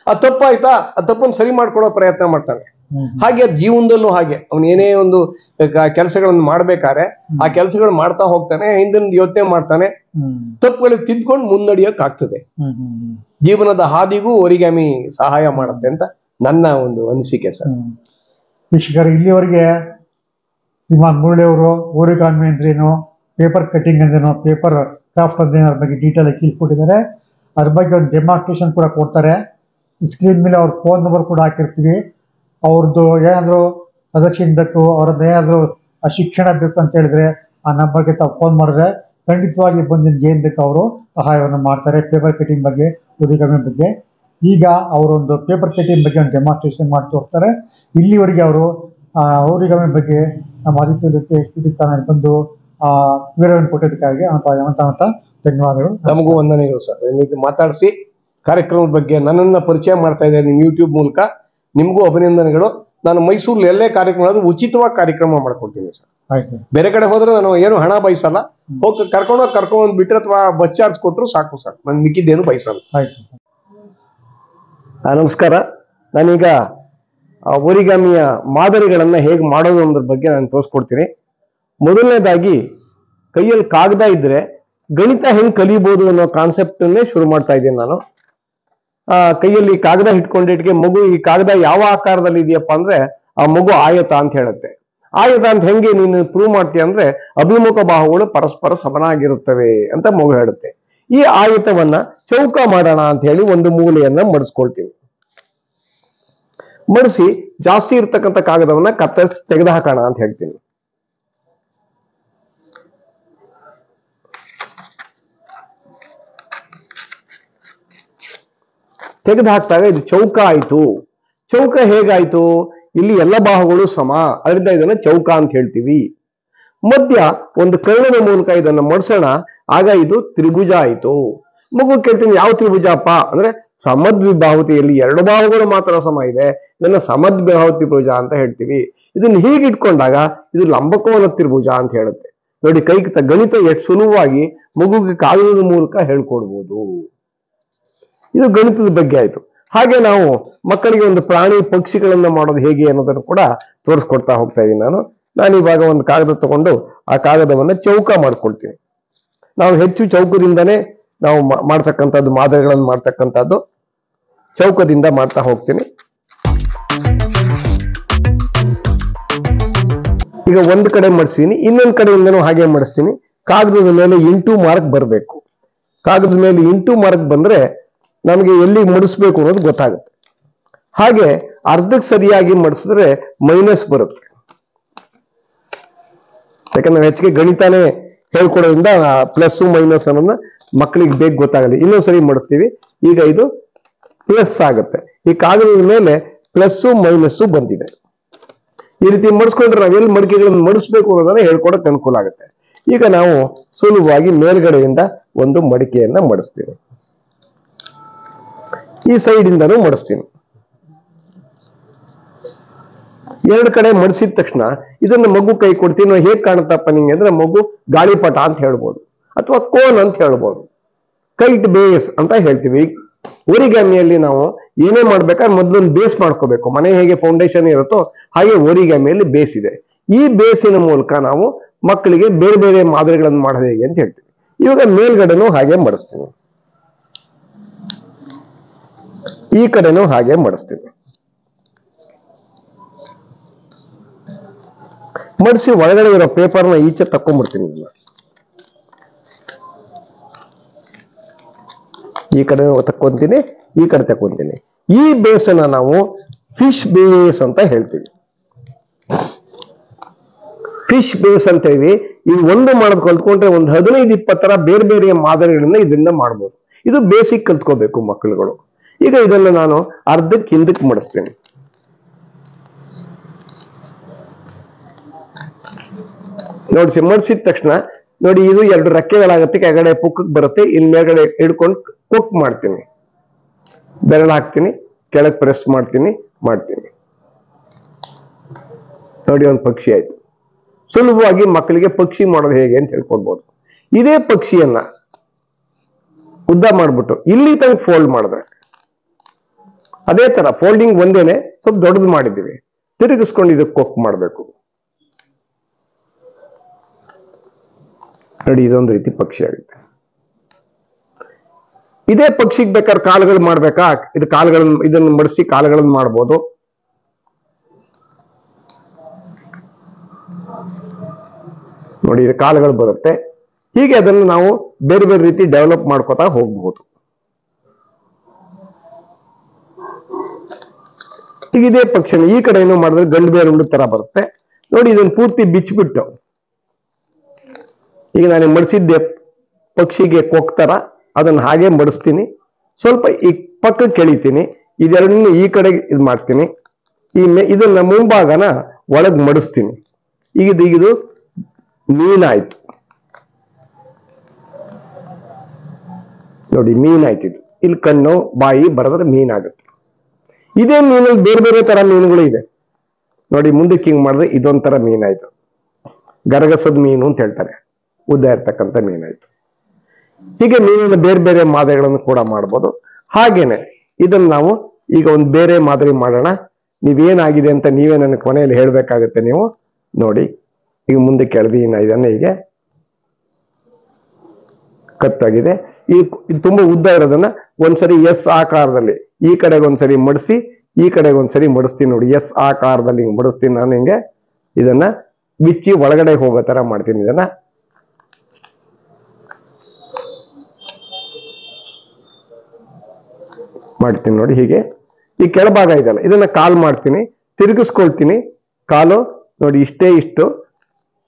ಅದು ತಪ್ಪಾಯ್ತಾ, ಆ ತಪ್ಪನ್ನು ಸರಿ ಮಾಡ್ಕೊಡೋ ಪ್ರಯತ್ನ ಮಾಡ್ತಾನೆ. ಹಾಗೆ ಜೀವನದಲ್ಲೂ ಹಾಗೆ ಅವನು ಏನೇ ಒಂದು ಕೆಲಸಗಳನ್ನು ಮಾಡ್ಬೇಕಾದ್ರೆ ಆ ಕೆಲಸಗಳು ಮಾಡ್ತಾ ಹೋಗ್ತಾನೆ, ಹಿಂದಿನ ಯೋಚನೆ ಮಾಡ್ತಾನೆ, ತಪ್ಪುಗಳಿಗೆ ತಿದ್ಕೊಂಡು ಮುನ್ನಡೆಯಕ್ ಆಗ್ತದೆ. ಜೀವನದ ಹಾದಿಗೂ ಓರಿಗಾಮಿ ಸಹಾಯ ಮಾಡುತ್ತೆ ಅಂತ ನನ್ನ ಒಂದು ಅನಿಸಿಕೆ ಸರ್. ವೀಕ್ಷಕರು, ಇಲ್ಲಿವರೆಗೆ ಶ್ರೀಮಾನ್ ಮುರಳಿ ಅವರು ಓರಿಗಾಮಿ ಅಂದ್ರೇನು, ಪೇಪರ್ ಕಟಿಂಗ್ ಅಂದ್ರೇನು, ಪೇಪರ್ ಕ್ರಾಫ್ಟ್ ಅಂದ್ರೇನು ಅದ್ರ ಬಗ್ಗೆ ಡೀಟೇಲ್ ಆಗಿ ತಿಳಿಸ್ಕೊಟ್ಟಿದ್ದಾರೆ. ಅದ್ರ ಬಗ್ಗೆ ಒಂದು ಡೆಮಾನ್ಸ್ಟ್ರೇಷನ್ ಕೂಡ ಕೊಡ್ತಾರೆ. ಸ್ಕ್ರೀನ್ ಮೇಲೆ ಅವ್ರ ಫೋನ್ ನಂಬರ್ ಕೂಡ ಹಾಕಿರ್ತೀವಿ. ಅವ್ರದ್ದು ಏನಾದರೂ ಸಜೆಷನ್ ಬೇಕು, ಅವ್ರದ್ದು ಏನಾದರೂ ಶಿಕ್ಷಣ ಬೇಕು ಅಂತ ಹೇಳಿದ್ರೆ ಆ ನಂಬರ್ಗೆ ತಾವು ಫೋನ್ ಮಾಡಿದ್ರೆ ಖಂಡಿತವಾಗಿ ಬಂದು ನಿಮ್ಗೆ ಏನು ಬೇಕು ಅವರು ಸಹಾಯವನ್ನು ಮಾಡ್ತಾರೆ. ಪೇಪರ್ ಕಟಿಂಗ್ ಬಗ್ಗೆ, ಓರಿಗಾಮಿ ಬಗ್ಗೆ. ಈಗ ಅವರೊಂದು ಪೇಪರ್ ಕಟಿಂಗ್ ಬಗ್ಗೆ ಒಂದು ಡೆಮಾನ್ಸ್ಟ್ರೇಷನ್ ಮಾಡಿ ತೋರಿಸ್ತಾರೆ. ಇಲ್ಲಿವರೆಗೆ ಅವರು ಓರಿಗಾಮಿ ಬಗ್ಗೆ ನಮ್ಮ ಆದಿತ್ಯ ಯೂಟ್ಯೂಬ್ ಚಾನಲ್ ಬಂದು ವಿವರವನ್ನು ಕೊಟ್ಟಿದ್ದಕ್ಕಾಗಿ ಅಂತ ಧನ್ಯವಾದಗಳು. ನಮಗೂ ವಂದನೆಗಳು ಸರ್. ಮಾತಾಡಿಸಿ ಕಾರ್ಯಕ್ರಮದ ಬಗ್ಗೆ ನನ್ನನ್ನು ಪರಿಚಯ ಮಾಡ್ತಾ ಇದ್ದಾರೆ ನಿಮ್ಮ ಯೂಟ್ಯೂಬ್ ಮೂಲಕ. ನಿಮಗೂ ಅಭಿನಂದನೆಗಳು. ನಾನು ಮೈಸೂರಲ್ಲಿ ಎಲ್ಲೇ ಕಾರ್ಯಕ್ರಮ ಆದ್ರೂ ಉಚಿತವಾಗಿ ಕಾರ್ಯಕ್ರಮ ಮಾಡ್ಕೊಡ್ತೀನಿ ಸರ್. ಬೇರೆ ಕಡೆ ಹೋದ್ರೆ ನಾನು ಏನು ಹಣ ಬಯಸಲ್ಲ. ಹೋಗಿ ಕರ್ಕೊಂಡು ಬಿಟ್ರೆ ಅಥವಾ ಬಸ್ ಚಾರ್ಜ್ ಕೊಟ್ಟರು ಸಾಕು ಸರ್, ನನ್ ಮಿಕ್ಕಿದ್ದೇನು ಬಯಸಲ್ಲ. ನಮಸ್ಕಾರ. ನಾನೀಗ ಓರಿಗಾಮಿಯ ಮಾದರಿಗಳನ್ನ ಹೇಗೆ ಮಾಡೋದು ಅನ್ನೋದ್ರ ಬಗ್ಗೆ ನಾನು ತೋರಿಸ್ಕೊಡ್ತೀನಿ. ಮೊದಲನೇದಾಗಿ ಕೈಯಲ್ಲಿ ಕಾಗದ ಇದ್ರೆ ಗಣಿತ ಹೆಂಗ್ ಕಲಿಬಹುದು ಅನ್ನೋ ಕಾನ್ಸೆಪ್ಟ್ ಅನ್ನೇ ಶುರು ಮಾಡ್ತಾ ಇದ್ದೀನಿ ನಾನು. ಕೈಯಲ್ಲಿ ಕಾಗದ ಹಿಡ್ಕೊಂಡಿಟ್ಗೆ ಮಗು ಈ ಕಾಗದ ಯಾವ ಆಕಾರದಲ್ಲಿ ಇದೆಯಪ್ಪ ಅಂದ್ರೆ ಆ ಮಗು ಆಯತ ಅಂತ ಹೇಳುತ್ತೆ. ಆಯತ ಅಂತ ಹೆಂಗೆ ನೀನು ಪ್ರೂವ್ ಮಾಡ್ತೀಯ ಅಂದ್ರೆ ಅಭಿಮುಖ ಬಾಹುಗಳು ಪರಸ್ಪರ ಸಮನಾಗಿರುತ್ತವೆ ಅಂತ ಮಗು ಹೇಳುತ್ತೆ. ಈ ಆಯತವನ್ನ ಚೌಕ ಮಾಡೋಣ ಅಂತ ಹೇಳಿ ಒಂದು ಮೂಲೆಯನ್ನ ಮಡಿಸ್ಕೊಳ್ತೀನಿ. ಮಡಿಸಿ ಜಾಸ್ತಿ ಇರ್ತಕ್ಕಂಥ ಕಾಗದವನ್ನ ಕತ್ತರಿಸಿ ತೆಗೆದು ಹಾಕೋಣ ಅಂತ ಹೇಳ್ತೀನಿ. ತೆಗೆದು ಹಾಕಿದಾಗ ಇದು ಚೌಕ ಆಯ್ತು. ಚೌಕ ಹೇಗಾಯ್ತು? ಇಲ್ಲಿ ಎಲ್ಲ ಬಾಹುಗಳು ಸಮ, ಅದರಿಂದ ಇದನ್ನ ಚೌಕ ಅಂತ ಹೇಳ್ತೀವಿ. ಮಧ್ಯ ಒಂದು ಕರ್ಣದ ಮೂಲಕ ಇದನ್ನ ಮಡ್ಸೋಣ, ಆಗ ಇದು ತ್ರಿಭುಜ ಆಯ್ತು. ಮಗು ಕೇಳ್ತೀನಿ, ಯಾವ ತ್ರಿಭುಜಪ್ಪ ಅಂದ್ರೆ ಸಮದ್ವಿಬಾಹುತಿಯಲ್ಲಿ ಎರಡು ಬಾಹುಗಳು ಮಾತ್ರ ಸಮ ಇದೆ, ಇದನ್ನ ಸಮದ್ವಿಬಾಹು ತ್ರಿಭುಜ ಅಂತ ಹೇಳ್ತೀವಿ. ಇದನ್ನ ಹೀಗೆ ಇಟ್ಕೊಂಡಾಗ ಇದು ಲಂಬಕೋನ ತ್ರಿಭುಜ ಅಂತ ಹೇಳುತ್ತೆ. ನೋಡಿ, ಗಣಿತ ಎಷ್ಟು ಸುಲಭವಾಗಿ ಮಗುಗೆ ಕಾಗದದ ಮೂಲಕ ಹೇಳ್ಕೊಡ್ಬೋದು. ಇದು ಗಣಿತದ ಬಗ್ಗೆ ಆಯ್ತು. ಹಾಗೆ ನಾವು ಮಕ್ಕಳಿಗೆ ಒಂದು ಪ್ರಾಣಿ ಪಕ್ಷಿಗಳನ್ನ ಮಾಡೋದು ಹೇಗೆ ಅನ್ನೋದನ್ನು ಕೂಡ ತೋರಿಸ್ಕೊಡ್ತಾ ಹೋಗ್ತಾ ಇದ್ದೀನಿ ನಾನು ಇವಾಗ ಒಂದು ಕಾಗದ ತಗೊಂಡು ಆ ಕಾಗದವನ್ನ ಚೌಕ ಮಾಡ್ಕೊಳ್ತೀನಿ. ನಾವು ಹೆಚ್ಚು ಚೌಕದಿಂದನೇ ನಾವು ಮಾಡ್ತಕ್ಕಂಥದ್ದು, ಮಾದರಿಗಳನ್ನು ಮಾಡ್ತಕ್ಕಂಥದ್ದು ಚೌಕದಿಂದ ಮಾಡ್ತಾ ಹೋಗ್ತೀನಿ. ಈಗ ಒಂದು ಕಡೆ ಮಾಡಿಸ್ತೀನಿ, ಇನ್ನೊಂದು ಕಡೆಯಿಂದನೂ ಹಾಗೆ ಮಾಡಿಸ್ತೀನಿ. ಕಾಗದದ ಮೇಲೆ ಇಂಟು ಮಾರ್ಕ್ ಬರಬೇಕು. ಕಾಗದದ ಮೇಲೆ ಇಂಟು ಮಾರ್ಕ್ ಬಂದ್ರೆ ನಮಗೆ ಎಲ್ಲಿ ಮಡಿಸ್ಬೇಕು ಅನ್ನೋದು ಗೊತ್ತಾಗುತ್ತೆ. ಹಾಗೆ ಅರ್ಧಕ್ಕೆ ಸರಿಯಾಗಿ ಮಡಿಸಿದ್ರೆ ಮೈನಸ್ ಬರುತ್ತೆ. ಯಾಕಂದ್ರೆ ಹೆಚ್ಚಿಗೆ ಗಣಿತಾನೇ ಹೇಳ್ಕೊಡೋದ್ರಿಂದ ಪ್ಲಸ್ ಮೈನಸ್ ಅನ್ನೋದನ್ನ ಮಕ್ಕಳಿಗೆ ಬೇಗ ಗೊತ್ತಾಗಲ್ಲ. ಇನ್ನೊಂದ್ಸರಿ ಮಡಿಸ್ತೀವಿ. ಈಗ ಇದು ಪ್ಲಸ್ ಆಗುತ್ತೆ. ಈ ಕಾಗದದ ಮೇಲೆ ಪ್ಲಸ್ ಮೈನಸ್ ಬಂದಿದೆ. ಈ ರೀತಿ ಮಡಿಸ್ಕೊಂಡ್ರೆ ನಾವೆಲ್ಲಿ ಮಡಿಕೆಗಳನ್ನು ಮಡಿಸ್ಬೇಕು ಅನ್ನೋದನ್ನ ಹೇಳ್ಕೊಡಕ್ ಅನುಕೂಲ ಆಗುತ್ತೆ. ಈಗ ನಾವು ಸುಲಭವಾಗಿ ಮೇಲ್ಗಡೆಯಿಂದ ಒಂದು ಮಡಿಕೆಯನ್ನ ಮಡಿಸ್ತೀವಿ. ಈ ಸೈಡ್ ಇಂದನೂ ಮಡಿಸ್ತೀನಿ. ಎರಡು ಕಡೆ ಮಡಿಸಿದ ತಕ್ಷಣ ಇದನ್ನ ಮಗು ಕೈ ಕೊಡ್ತೀನಿ. ಹೇಗ್ ಕಾಣುತ್ತಪ್ಪ ನಿಂಗೆ ಅಂದ್ರೆ ಮಗು ಗಾಳಿಪಟ ಅಂತ ಹೇಳ್ಬೋದು, ಅಥವಾ ಕೋನ್ ಅಂತ ಹೇಳ್ಬೋದು, ಕೈಟ್ ಬೇಸ್ ಅಂತ ಹೇಳ್ತೀವಿ. ಓರಿಗ್ಯಾಮಿಯಲ್ಲಿ ನಾವು ಏನೇ ಮಾಡ್ಬೇಕಾದ್ರೆ ಮೊದಲೊಂದು ಬೇಸ್ ಮಾಡ್ಕೋಬೇಕು. ಮನೆ ಹೇಗೆ ಫೌಂಡೇಶನ್ ಇರುತ್ತೋ ಹಾಗೆ ಓರಿಗ್ಯಾಮಿಯಲ್ಲಿ ಬೇಸ್ ಇದೆ. ಈ ಬೇಸಿನ ಮೂಲಕ ನಾವು ಮಕ್ಕಳಿಗೆ ಬೇರೆ ಬೇರೆ ಮಾದರಿಗಳನ್ನು ಮಾಡೋದು ಹೇಗೆ ಅಂತ ಹೇಳ್ತೀವಿ. ಇವಾಗ ಮೇಲ್ಗಡೆನೂ ಹಾಗೆ ಮಡಿಸ್ತೀನಿ, ಈ ಕಡೆನೂ ಹಾಗೆ ಮಡಿಸ್ತೀನಿ. ಮಡಿಸಿ ಒಳಗಡೆ ಇರೋ ಪೇಪರ್ನ ಈಚೆ ತಕೊಂಡ್ಬಿಡ್ತೀನಿ. ಈ ಕಡೆ ತಕ್ಕೊಂತೀನಿ, ಈ ಕಡೆ ತಕೊಂತೀನಿ. ಈ ಬೇಸನ್ನ ನಾವು ಫಿಶ್ ಬೇಸ್ ಅಂತ ಹೇಳ್ತೀವಿ. ಫಿಶ್ ಬೇಸ್ ಅಂತ ಹೇಳಿ ಈ ಒಂದು ಮಾಡೋದು ಕಲ್ತ್ಕೊಂಡ್ರೆ ಒಂದು 15-20 ತರ ಬೇರೆ ಬೇರೆ ಮಾದರಿಗಳನ್ನ ಇದನ್ನ ಮಾಡ್ಬೋದು. ಇದು ಬೇಸಿಕ್ ಕಲ್ತ್ಕೋಬೇಕು ಮಕ್ಕಳುಗಳು. ಈಗ ಇದನ್ನ ನಾನು ಅರ್ಧಕ್ಕೆ ಹಿಂದಕ್ಕೆ ಮಡಿಸ್ತೀನಿ. ನೋಡಿ, ಮಡಿಸಿದ ತಕ್ಷಣ ನೋಡಿ ಇದು 2 ರೆಕ್ಕೆಗಳಾಗತ್ತೆ. ಕೆಳಗಡೆ ಪುಕ್ಕಕ್ಕೆ ಬರುತ್ತೆ. ಇಲ್ಲಿ ಮೇಲ್ಗಡೆ ಹಿಡ್ಕೊಂಡು ಕುಕ್ ಮಾಡ್ತೀನಿ. ಬೆರಳು ಹಾಕ್ತೀನಿ, ಕೆಳಗೆ ಪ್ರೆಸ್ ಮಾಡ್ತೀನಿ. ನೋಡಿ, ಒಂದು ಪಕ್ಷಿ ಆಯ್ತು. ಸುಲಭವಾಗಿ ಮಕ್ಕಳಿಗೆ ಪಕ್ಷಿ ಮಾಡೋದು ಹೇಗೆ ಅಂತ ಹೇಳ್ಕೊಡ್ಬೋದು. ಇದೇ ಪಕ್ಷಿಯನ್ನ ಉದ್ದ ಮಾಡ್ಬಿಟ್ಟು ಇಲ್ಲಿ ತನಕ ಫೋಲ್ಡ್ ಮಾಡಿದ್ರೆ, ಅದೇ ತರ ಫೋಲ್ಡಿಂಗ್ ಒಂದೇನೆ, ಸ್ವಲ್ಪ ದೊಡ್ಡದು ಮಾಡಿದ್ದೀವಿ. ತಿರುಗಿಸ್ಕೊಂಡು ಇದಕ್ಕೆ ಕೊಕ್ ಮಾಡಬೇಕು. ನೋಡಿ, ಇದೊಂದು ರೀತಿ ಪಕ್ಷಿ ಆಗುತ್ತೆ. ಇದೇ ಪಕ್ಷಿಗೆ ಬೇಕಾದ್ರೆ ಕಾಲುಗಳು ಮಾಡ್ಬೇಕಾ? ಇದು ಕಾಲುಗಳನ್ನು ಇದನ್ನು ಮಡಿಸಿ ಕಾಲುಗಳನ್ನು ಮಾಡ್ಬೋದು. ನೋಡಿ, ಇದು ಕಾಲುಗಳು ಬರುತ್ತೆ. ಹೀಗೆ ಅದನ್ನು ನಾವು ಬೇರೆ ಬೇರೆ ರೀತಿ ಡೆವಲಪ್ ಮಾಡ್ಕೋತಾ ಹೋಗ್ಬಹುದು. ಈಗ ಇದೇ ಪಕ್ಷಿ ಈ ಕಡೆ ಏನೋ ಮಾಡಿದ್ರೆ ಗಂಡು ಬೇರುಂಡು ತರ ಬರುತ್ತೆ. ನೋಡಿ, ಇದನ್ನು ಪೂರ್ತಿ ಬಿಚ್ಚಿಬಿಟ್ಟು ಈಗ ನಾನು ಮಡಿಸಿದ್ದೆ ಪಕ್ಷಿಗೆ ಕೊಕ್ತರ, ಅದನ್ನ ಹಾಗೆ ಮಡಿಸ್ತೀನಿ. ಸ್ವಲ್ಪ ಈ ಪಕ್ಕಕ್ಕೆ ಎಳಿತೀನಿ. ಇದೆರಡನ್ನೂ ಈ ಕಡೆ ಇದು ಮಾಡ್ತೀನಿ. ಇದನ್ನ ಮುಂಭಾಗನ ಒಳಗ್ ಮಡಿಸ್ತೀನಿ. ಈಗ ಇದು ಮೀನಾಯ್ತು. ನೋಡಿ, ಮೀನಾಯ್ತು. ಇದು ಇಲ್ಲಿ ಕಣ್ಣು ಬಾಯಿ ಬರೆದ್ರೆ ಮೀನಾಗುತ್ತೆ. ಇದೇ ಮೀನಲ್ಲಿ ಬೇರೆ ಬೇರೆ ತರ ಮೀನುಗಳು ಇದೆ. ನೋಡಿ, ಮುಂದಕ್ಕೆ ಹಿಂಗ್ ಮಾಡಿದ್ರೆ ಇದೊಂಥರ ಮೀನಾಯ್ತು. ಗರಗಸದ ಮೀನು ಅಂತ ಹೇಳ್ತಾರೆ, ಉದ್ದ ಇರ್ತಕ್ಕಂಥ ಮೀನಾಯ್ತು. ಹೀಗೆ ಮೀನಿನ ಬೇರೆ ಬೇರೆ ಮಾದರಿಗಳನ್ನು ಕೂಡ ಮಾಡ್ಬೋದು. ಹಾಗೇನೆ ಇದನ್ನ ನಾವು ಈಗ ಒಂದು ಬೇರೆ ಮಾದರಿ ಮಾಡೋಣ. ನೀವೇನಾಗಿದೆ ಅಂತ ನೀವೇ ನನಗೆ ಕೊನೆಯಲ್ಲಿ ಹೇಳ್ಬೇಕಾಗತ್ತೆ. ನೀವು ನೋಡಿ, ಈಗ ಮುಂದಕ್ಕೆ ಎಳೆದಿನ ಇದನ್ನ ಹೀಗೆ ಕತ್ತಾಗಿದೆ. ಇದು ತುಂಬಾ ಉದ್ದ ಇರೋದನ್ನ ಒಂದ್ಸರಿ ಎಸ್ ಆಕಾರದಲ್ಲಿ ಈ ಕಡೆಗೆ ಒಂದ್ಸರಿ ಮಡಿಸಿ ಈ ಕಡೆಗೆ ಒಂದ್ಸರಿ ಮಡಿಸ್ತೀನಿ ನೋಡಿ. ಎಸ್ ಆಕಾರದಲ್ಲಿ ಹಿಂಗ್ ಮಡಿಸ್ತೀನಿ ನಾನು. ಹಿಂಗೆ ಇದನ್ನ ಬಿಚ್ಚಿ ಒಳಗಡೆ ಹೋಗೋ ತರ ಮಾಡ್ತೀನಿ. ಇದನ್ನ ಮಾಡ್ತೀನಿ ನೋಡಿ. ಹೀಗೆ ಈ ಕೆಳಭಾಗ ಇದೆಯಲ್ಲ ಇದನ್ನ ಕಾಲ್ ಮಾಡ್ತೀನಿ, ತಿರುಗಿಸ್ಕೊಳ್ತೀನಿ. ಕಾಲು ನೋಡಿ ಇಷ್ಟು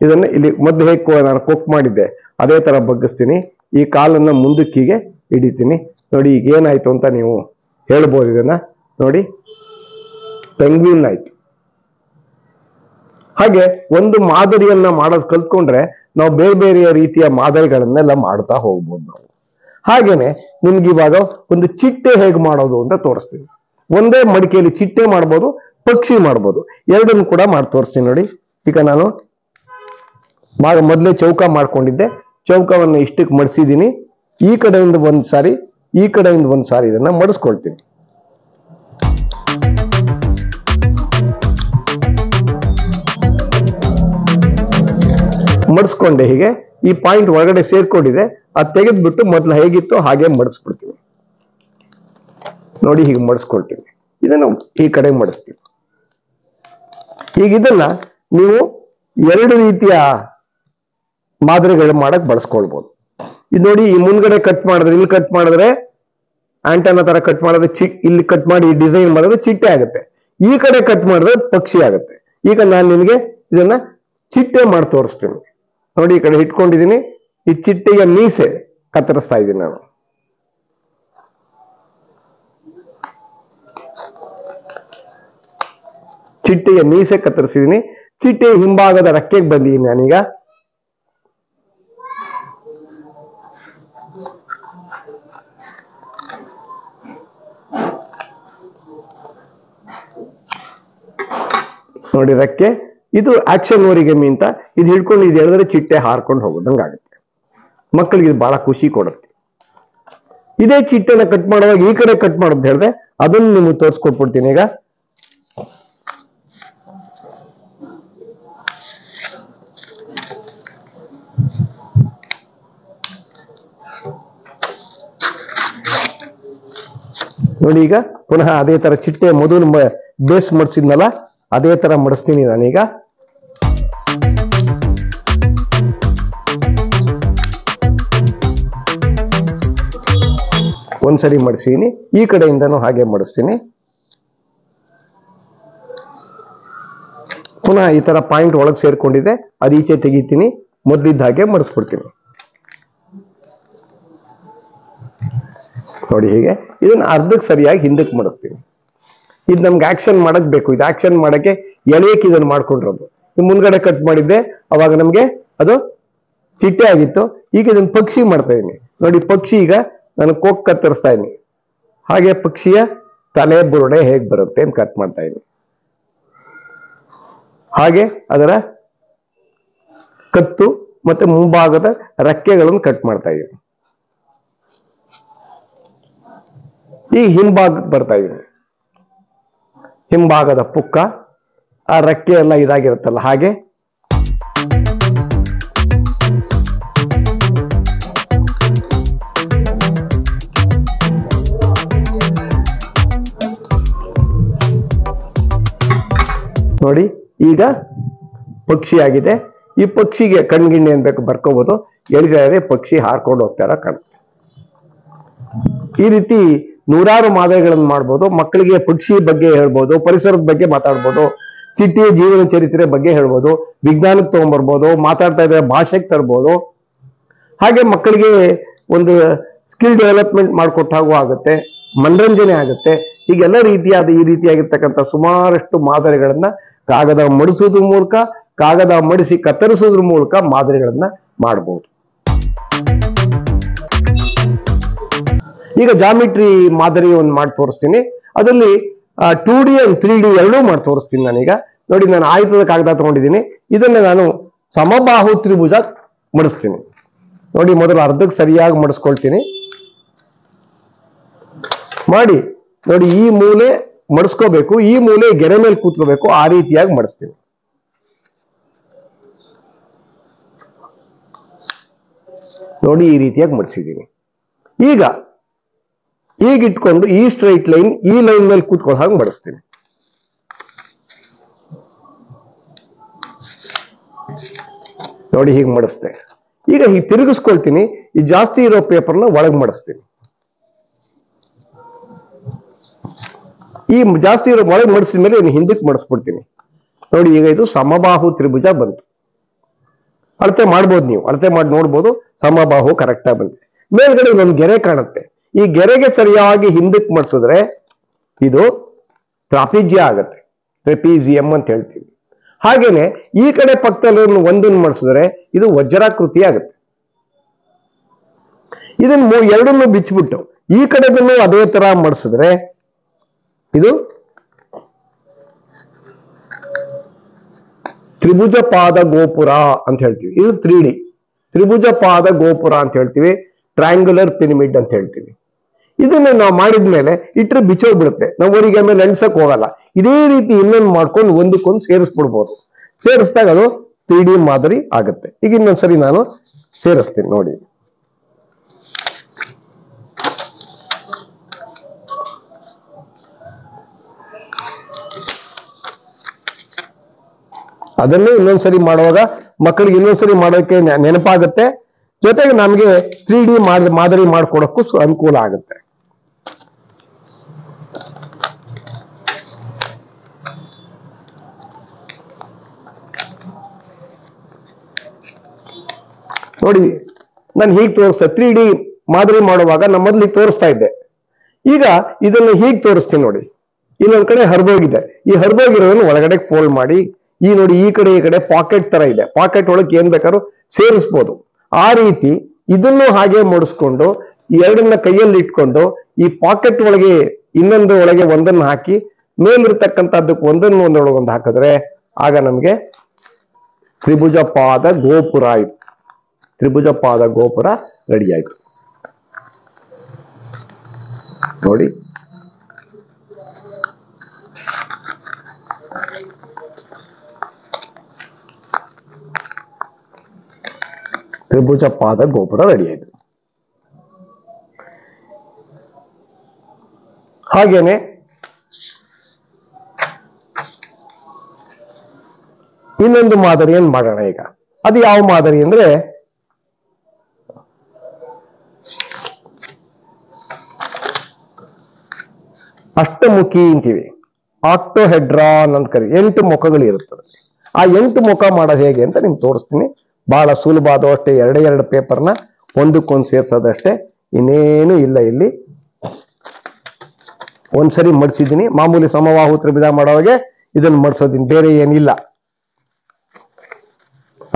ಇದನ್ನ ಇಲ್ಲಿ ಮದ್ದು ಹೇಗೆ ನಾನು ಕೊಕ್ ಮಾಡಿದ್ದೆ ಅದೇ ತರ ಬಗ್ಗಿಸ್ತೀನಿ. ಈ ಕಾಲನ್ನ ಮುಂದಕ್ಕೀಗೆ ಹಿಡಿತೀನಿ ನೋಡಿ. ಈಗ ಏನಾಯ್ತು ಅಂತ ನೀವು ಹೇಳ್ಬೋದು. ಇದನ್ನ ನೋಡಿ ಪೆಂಗ್ವಿನ್ ಆಯ್ತು. ಹಾಗೆ ಒಂದು ಮಾದರಿಯನ್ನ ಮಾಡೋದು ಕಲ್ತ್ಕೊಂಡ್ರೆ ನಾವು ಬೇರೆ ಬೇರೆ ರೀತಿಯ ಮಾದರಿಗಳನ್ನೆಲ್ಲ ಮಾಡ್ತಾ ಹೋಗ್ಬೋದು ನಾವು. ಹಾಗೇನೆ ನಿಮ್ಗೆ ಇವಾಗ ಒಂದು ಚಿಟ್ಟೆ ಹೇಗೆ ಮಾಡೋದು ಅಂತ ತೋರಿಸ್ತೀನಿ. ಒಂದೇ ಮಡಿಕೆಯಲ್ಲಿ ಚಿಟ್ಟೆ ಮಾಡ್ಬೋದು, ಪಕ್ಷಿ ಮಾಡ್ಬೋದು, ಎರಡನ್ನು ಕೂಡ ಮಾಡಿ ತೋರಿಸ್ತೀನಿ ನೋಡಿ. ಈಗ ನಾನು ಮೊದಲೇ ಚೌಕ ಮಾಡ್ಕೊಂಡಿದ್ದೆ. ಚೌಕವನ್ನು ಇಷ್ಟಕ್ಕೆ ಮಡಿಸಿದ್ದೀನಿ. ಈ ಕಡೆಯಿಂದ ಒಂದ್ ಸಾರಿ ಈ ಕಡೆಯಿಂದ ಒಂದ್ ಸಾರಿ ಇದನ್ನ ಮಡಿಸ್ಕೊಳ್ತೀನಿ. ಮಡಿಸ್ಕೊಂಡೆ. ಹೀಗೆ ಈ ಪಾಯಿಂಟ್ ಒಳಗಡೆ ಸೇರ್ಕೊಂಡಿದೆ, ಅದು ತೆಗೆದ್ಬಿಟ್ಟು ಮೊದಲು ಹೇಗಿತ್ತು ಹಾಗೆ ಮಡಿಸ್ಬಿಡ್ತೀನಿ ನೋಡಿ. ಹೀಗೆ ಮಡಿಸ್ಕೊಳ್ತೀನಿ. ಇದನ್ನು ಈ ಕಡೆ ಮಡಿಸ್ತೀನಿ. ಈಗ ಇದನ್ನ ನೀವು ಎರಡು ರೀತಿಯ ಮಾದರಿಗಳು ಮಾಡಕ್ ಬಳಸ್ಕೊಳ್ಬಹುದು. ಇದು ನೋಡಿ, ಈ ಮುಂದ್ಗಡೆ ಕಟ್ ಮಾಡಿದ್ರೆ, ಇಲ್ಲಿ ಕಟ್ ಮಾಡಿದ್ರೆ ಆಂಟನ ತರ ಕಟ್ ಮಾಡಿದ್ರೆ ಇಲ್ಲಿ ಕಟ್ ಮಾಡಿ ಡಿಸೈನ್ ಮಾಡಿದ್ರೆ ಚಿಟ್ಟೆ ಆಗುತ್ತೆ. ಈ ಕಡೆ ಕಟ್ ಮಾಡಿದ್ರೆ ಪಕ್ಷಿ ಆಗುತ್ತೆ. ಈಗ ನಾನು ನಿಮಗೆ ಇದನ್ನ ಚಿಟ್ಟೆ ಮಾಡಿ ತೋರಿಸ್ತೀನಿ ನೋಡಿ. ಈ ಕಡೆ ಇಟ್ಕೊಂಡಿದ್ದೀನಿ. ಈ ಚಿಟ್ಟೆಯ ಮೀಸೆ ಕತ್ತರಿಸ್ತಾ ಇದ್ದೀನಿ ನಾನು. ಚಿಟ್ಟೆಯ ಮೀಸೆ ಕತ್ತರಿಸಿದ್ದೀನಿ. ಚಿಟ್ಟೆಯ ಹಿಂಭಾಗದ ರೆಕ್ಕೆಗೆ ಬಂದಿದ್ದೀನಿ ನಾನೀಗ. ನೋಡಿ ರೆಕ್ಕೆ. ಇದು ಆಕ್ಷನ್ ಓರಿಗಮಿ ಅಂತ. ಇದು ಹಿಡ್ಕೊಂಡು ಇದು ಹೇಳಿದ್ರೆ ಚಿಟ್ಟೆ ಹಾರ್ಕೊಂಡು ಹೋಗೋದಂಗ ಆಗುತ್ತೆ. ಮಕ್ಕಳಿಗೆ ಇದು ಬಹಳ ಖುಷಿ ಕೊಡುತ್ತೆ. ಇದೇ ಚಿಟ್ಟೆನ ಕಟ್ ಮಾಡುವಾಗ ಈ ಕಡೆ ಕಟ್ ಮಾಡೋದು ಹೇಳಿದ್ರೆ ಅದನ್ನು ನಿಮಗೆ ತೋರಿಸ್ಕೊಟ್ಬಿಡ್ತೀನಿ ಈಗ. ನೋಡಿ ಈಗ ಪುನಃ ಅದೇ ತರ ಚಿಟ್ಟೆ ಮೊದಲು ಬೇಸ್ ಮಡಿಸಿದ್ನಲ್ಲ ಅದೇ ತರ ಮಡಿಸ್ತೀನಿ ನಾನೀಗ. ಒಂದ್ಸರಿ ಮಡಿಸ್ತೀನಿ, ಈ ಕಡೆಯಿಂದನೂ ಹಾಗೆ ಮಡಿಸ್ತೀನಿ. ಪುನಃ ಈ ತರ ಪಾಯಿಂಟ್ ಒಳಗೆ ಸೇರ್ಕೊಂಡಿದೆ, ಅದು ಈಚೆ ತೆಗಿತೀನಿ, ಮೊದಲಿದ್ದ ಹಾಗೆ ಮಡಿಸ್ಬಿಡ್ತೀನಿ ನೋಡಿ. ಹೀಗೆ ಇದನ್ನ ಅರ್ಧಕ್ಕೆ ಸರಿಯಾಗಿ ಹಿಂದಕ್ಕೆ ಮಡಿಸ್ತೀನಿ. ಇದು ನಮ್ಗೆ ಆಕ್ಷನ್ ಮಾಡಕ್ ಬೇಕು. ಇದು ಆಕ್ಷನ್ ಮಾಡಕ್ಕೆ ಎಳೆಯಕ್ಕೆ ಇದನ್ನು ಮಾಡ್ಕೊಂಡಿರೋದು. ಮುಂದ್ಗಡೆ ಕಟ್ ಮಾಡಿದ್ದೆ ಅವಾಗ ನಮ್ಗೆ ಅದು ಚಿಟ್ಟೆ ಆಗಿತ್ತು. ಈಗ ಇದನ್ನ ಪಕ್ಷಿ ಮಾಡ್ತಾ ಇದೀನಿ ನೋಡಿ. ಪಕ್ಷಿ ಈಗ ನಾನು ಕೊಕ್ ಕತ್ತರಿಸ್ತಾ ಇದೀನಿ. ಹಾಗೆ ಪಕ್ಷಿಯ ತಲೆ ಬುರುಡೆ ಹೇಗ್ ಬರುತ್ತೆ ಅಂತ ಕಟ್ ಮಾಡ್ತಾ ಇದೀನಿ. ಹಾಗೆ ಅದರ ಕತ್ತು ಮತ್ತೆ ಮುಂಭಾಗದ ರೆಕ್ಕೆಗಳನ್ನು ಕಟ್ ಮಾಡ್ತಾ ಇದೀನಿ. ಈ ಹಿಂಭಾಗಕ್ಕೆ ಬರ್ತಾ ಇದೀನಿ. ಹಿಂಭಾಗದ ಪುಕ್ಕ, ಆ ರೆಕ್ಕೆ ಎಲ್ಲ ಇದಾಗಿರುತ್ತಲ್ಲ ಹಾಗೆ. ನೋಡಿ ಈಗ ಪಕ್ಷಿ ಆಗಿದೆ. ಈ ಪಕ್ಷಿಗೆ ಕಣ್ಗಿಣ್ಣೆ ಅನ್ಬೇಕು ಬರ್ಕೋಬಹುದು. ಎಳಿದ್ರೆ ಪಕ್ಷಿ ಹಾರ್ಕೊಂಡು ಹೋಗ್ತಾರ ಕಾಣುತ್ತೆ. ಈ ರೀತಿ ನೂರಾರು ಮಾದರಿಗಳನ್ನು ಮಾಡ್ಬೋದು. ಮಕ್ಕಳಿಗೆ ಪಕ್ಷಿ ಬಗ್ಗೆ ಹೇಳ್ಬೋದು, ಪರಿಸರದ ಬಗ್ಗೆ ಮಾತಾಡ್ಬೋದು, ಚಿಟ್ಟೆಯ ಜೀವನ ಚರಿತ್ರೆ ಬಗ್ಗೆ ಹೇಳ್ಬೋದು, ವಿಜ್ಞಾನಕ್ಕೆ ತಗೊಂಡ್ಬರ್ಬೋದು, ಮಾತಾಡ್ತಾ ಇದ್ರೆ ಭಾಷೆಗೆ ತರ್ಬೋದು. ಹಾಗೆ ಮಕ್ಕಳಿಗೆ ಒಂದು ಸ್ಕಿಲ್ ಡೆವಲಪ್ಮೆಂಟ್ ಮಾಡಿಕೊಟ್ಟಾಗೂ ಆಗುತ್ತೆ, ಮನರಂಜನೆ ಆಗುತ್ತೆ. ಹೀಗೆಲ್ಲ ರೀತಿಯಾದ ಈ ರೀತಿಯಾಗಿರ್ತಕ್ಕಂಥ ಸುಮಾರಷ್ಟು ಮಾದರಿಗಳನ್ನ ಕಾಗದ ಮಡಿಸೋದ್ರ ಮೂಲಕ, ಕಾಗದ ಮಡಿಸಿ ಕತ್ತರಿಸೋದ್ರ ಮೂಲಕ ಮಾದರಿಗಳನ್ನ ಮಾಡಬಹುದು. ಈಗ ಜಾಮಿಟ್ರಿ ಮಾದರಿ ಒಂದು ಮಾಡಿ ತೋರಿಸ್ತೀನಿ. ಅದರಲ್ಲಿ 2D and 3D ಎರಡೂ ಮಾಡಿ ತೋರಿಸ್ತೀನಿ ನಾನೀಗ. ನೋಡಿ, ನಾನು ಆಯತದ ಕಾಗದ ತಗೊಂಡಿದ್ದೀನಿ. ಇದನ್ನ ನಾನು ಸಮಬಾಹು ತ್ರಿಭುಜ ಮಡಿಸ್ತೀನಿ ನೋಡಿ. ಮೊದಲು ಅರ್ಧಕ್ಕೆ ಸರಿಯಾಗಿ ಮಡಿಸ್ಕೊಳ್ತೀನಿ. ಮಾಡಿ ನೋಡಿ, ಈ ಮೂಲೆ ಮಡಿಸ್ಕೋಬೇಕು, ಈ ಮೂಲೆ ಗೆರೆ ಮೇಲೆ ಕೂತ್ಕೋಬೇಕು, ಆ ರೀತಿಯಾಗಿ ಮಡಿಸ್ತೀನಿ. ನೋಡಿ ಈ ರೀತಿಯಾಗಿ ಮಡಿಸಿದ್ದೀನಿ. ಈಗ ಇಟ್ಕೊಂಡು ಈ ಸ್ಟ್ರೈಟ್ ಲೈನ್ ಈ ಲೈನ್ ಮೇಲೆ ಕೂತ್ಕೊಳ್ಳೋ ಹಾಗೆ ಮಡಿಸ್ತೀನಿ. ನೋಡಿ ಹೀಗೆ ಮಡಿಸ್ತೆ. ಈಗ ಹೀಗೆ ತಿರುಗಿಸ್ಕೊಳ್ತೀನಿ. ಈ ಜಾಸ್ತಿ ಇರೋ ಪೇಪರ್ನ ಒಳಗೆ ಮಡಿಸ್ತೀನಿ. ಈ ಜಾಸ್ತಿ ಇರೋ ಒಳಗೆ ಮಡಿಸಿದ ಮೇಲೆ ಇನ್ನು ಹಿಂದಕ್ಕೆ ಮಡಿಸ್ಬಿಡ್ತೀನಿ. ನೋಡಿ ಈಗ ಇದು ಸಮಬಾಹು ತ್ರಿಭುಜ ಬಂತು. ಅಳತೆ ಮಾಡ್ಬೋದು, ನೀವು ಅಳತೆ ಮಾಡಿ ನೋಡ್ಬೋದು. ಸಮಬಾಹು ಕರೆಕ್ಟ್ ಆಗಿ ಬಂತು. ಮೇಲ್ಗಡೆ ಒಂದು ಗೆರೆ ಕಾಣುತ್ತೆ. ಈ ಗೆರೆಗೆ ಸರಿಯಾಗಿ ಹಿಂದಕ್ಕೆ ಮಡಿಸಿದ್ರೆ ಇದು ಟ್ರಾಪಿಜ್ಯ ಆಗತ್ತೆ, ಟ್ರೆಪೀಸಿಯಂ ಅಂತ ಹೇಳ್ತೀವಿ. ಹಾಗೇನೆ ಈ ಕಡೆ ಪಕ್ಕದಲ್ಲಿ ಒಂದನ್ನು ಮಡಿಸಿದ್ರೆ ಇದು ವಜ್ರಾಕೃತಿ ಆಗುತ್ತೆ. ಇದನ್ನು ಎರಡನ್ನು ಬಿಚ್ಚಿಬಿಟ್ಟು ಈ ಕಡೆದನ್ನು ಅದೇ ತರ ಮಡಿಸಿದ್ರೆ ಇದು ತ್ರಿಭುಜ ಪಾದ ಗೋಪುರ ಅಂತ ಹೇಳ್ತೀವಿ. ಇದು 3D ತ್ರಿಭುಜ ಪಾದ ಗೋಪುರ ಅಂತ ಹೇಳ್ತೀವಿ. ಟ್ರಯಾಂಗ್ಯುಲರ್ ಪಿರಮಿಡ್ ಅಂತ ಹೇಳ್ತೀವಿ. ಇದನ್ನ ನಾವು ಮಾಡಿದ್ಮೇಲೆ ಇಟ್ಟರೆ ಬಿಚ್ಚೋಗ್ಬಿಡುತ್ತೆ. ನಾವು ಅವರಿಗೆ ಆಮೇಲೆ ಅಂಟಿಸಕ್ ಹೋಗಲ್ಲ. ಇದೇ ರೀತಿ ಇನ್ನೊಂದು ಮಾಡ್ಕೊಂಡು ಒಂದಕ್ಕೊಂದು ಸೇರಿಸ್ಬಿಡ್ಬೋದು. ಸೇರಿಸಿದಾಗ ಅದು 3D ಮಾದರಿ ಆಗುತ್ತೆ. ಈಗ ಇನ್ನೊಂದ್ಸರಿ ನಾನು ಸೇರಿಸ್ತೀನಿ ನೋಡಿ. ಅದನ್ನೇ ಇನ್ನೊಂದ್ಸರಿ ಮಾಡುವಾಗ ಮಕ್ಕಳಿಗೆ ಇನ್ನೊಂದ್ಸರಿ ಮಾಡೋಕೆ ನೆನಪಾಗುತ್ತೆ. ಜೊತೆಗೆ ನಮಗೆ 3D ಮಾದರಿ ಮಾಡ್ಕೊಡಕ್ಕೂ ಅನುಕೂಲ ಆಗುತ್ತೆ. ನೋಡಿ ನಾನು ಹೀಗೆ ತೋರಿಸ್ತೆ. 3D ಮಾದರಿ ಮಾಡುವಾಗ ನಮ್ಮ ಮೊದಲಿಗೆ ತೋರಿಸ್ತಾ ಇದ್ದೆ. ಈಗ ಇದನ್ನು ಹೀಗೆ ತೋರಿಸ್ತೀನಿ ನೋಡಿ. ಇಲ್ಲೊಂದ್ ಕಡೆ ಹರಿದೋಗಿದೆ. ಈ ಹರಿದೋಗಿರೋದನ್ನು ಒಳಗಡೆ ಫೋಲ್ಡ್ ಮಾಡಿ ನೋಡಿ ಈ ಕಡೆ ಪಾಕೆಟ್ ತರ ಇದೆ. ಪಾಕೆಟ್ ಒಳಗೆ ಏನ್ ಬೇಕಾದ್ರೂ ಸೇರಿಸ್ಬೋದು. ಆ ರೀತಿ ಇದನ್ನು ಹಾಗೆ ಮೂಡಿಸ್ಕೊಂಡು ಎರಡನ್ನ ಕೈಯಲ್ಲಿ ಇಟ್ಕೊಂಡು ಈ ಪಾಕೆಟ್ ಒಳಗೆ ಇನ್ನೊಂದು ಒಳಗೆ ಒಂದನ್ನು ಹಾಕಿ ಮೇಲಿರ್ತಕ್ಕಂಥದ್ದಕ್ಕೆ ಒಂದೊಳಗೆ ಒಂದು ಹಾಕಿದ್ರೆ ಆಗ ನಮಗೆ ತ್ರಿಭುಜ ಪಾದ ಗೋಪುರ ಆಯ್ತು. ತ್ರಿಭುಜ ಪಾದ ಗೋಪುರ ರೆಡಿ ಆಯ್ತು ನೋಡಿ. ತ್ರಿಭುಜ ಪಾದ ಗೋಪುರ ರೆಡಿ ಆಯ್ತು. ಹಾಗೇನೆ ಇನ್ನೊಂದು ಮಾದರಿಯನ್ನು ಮಾಡೋಣ ಈಗ. ಅದು ಯಾವ ಮಾದರಿ ಅಂದ್ರೆ ಅಷ್ಟಮುಖಿ ಅಂತೀವಿ. ಆಕ್ಟೋಹೆಡ್ರಾನ್ ಅಂತ ಕರಿ. 8 ಮುಖಗಳು ಇರುತ್ತದೆ. ಆ 8 ಮುಖ ಮಾಡೋದು ಹೇಗೆ ಅಂತ ನಿಮ್ಗೆ ತೋರಿಸ್ತೀನಿ. ಬಹಳ ಸುಲಭ. ಅದು ಅಷ್ಟೇ. ಎರಡು ಪೇಪರ್ನ ಒಂದಕ್ಕೊಂದು ಸೇರ್ಸೋದಷ್ಟೇ, ಇನ್ನೇನು ಇಲ್ಲ. ಇಲ್ಲಿ ಒಂದ್ಸರಿ ಮಡಿಸಿದ್ದೀನಿ. ಮಾಮೂಲಿ ಸಮಬಾಹು ತ್ರಿಭುಜ ಮಾಡೋವಾಗೆ ಇದನ್ನು ಮಡಿಸೋದಿನಿ, ಬೇರೆ ಏನಿಲ್ಲ.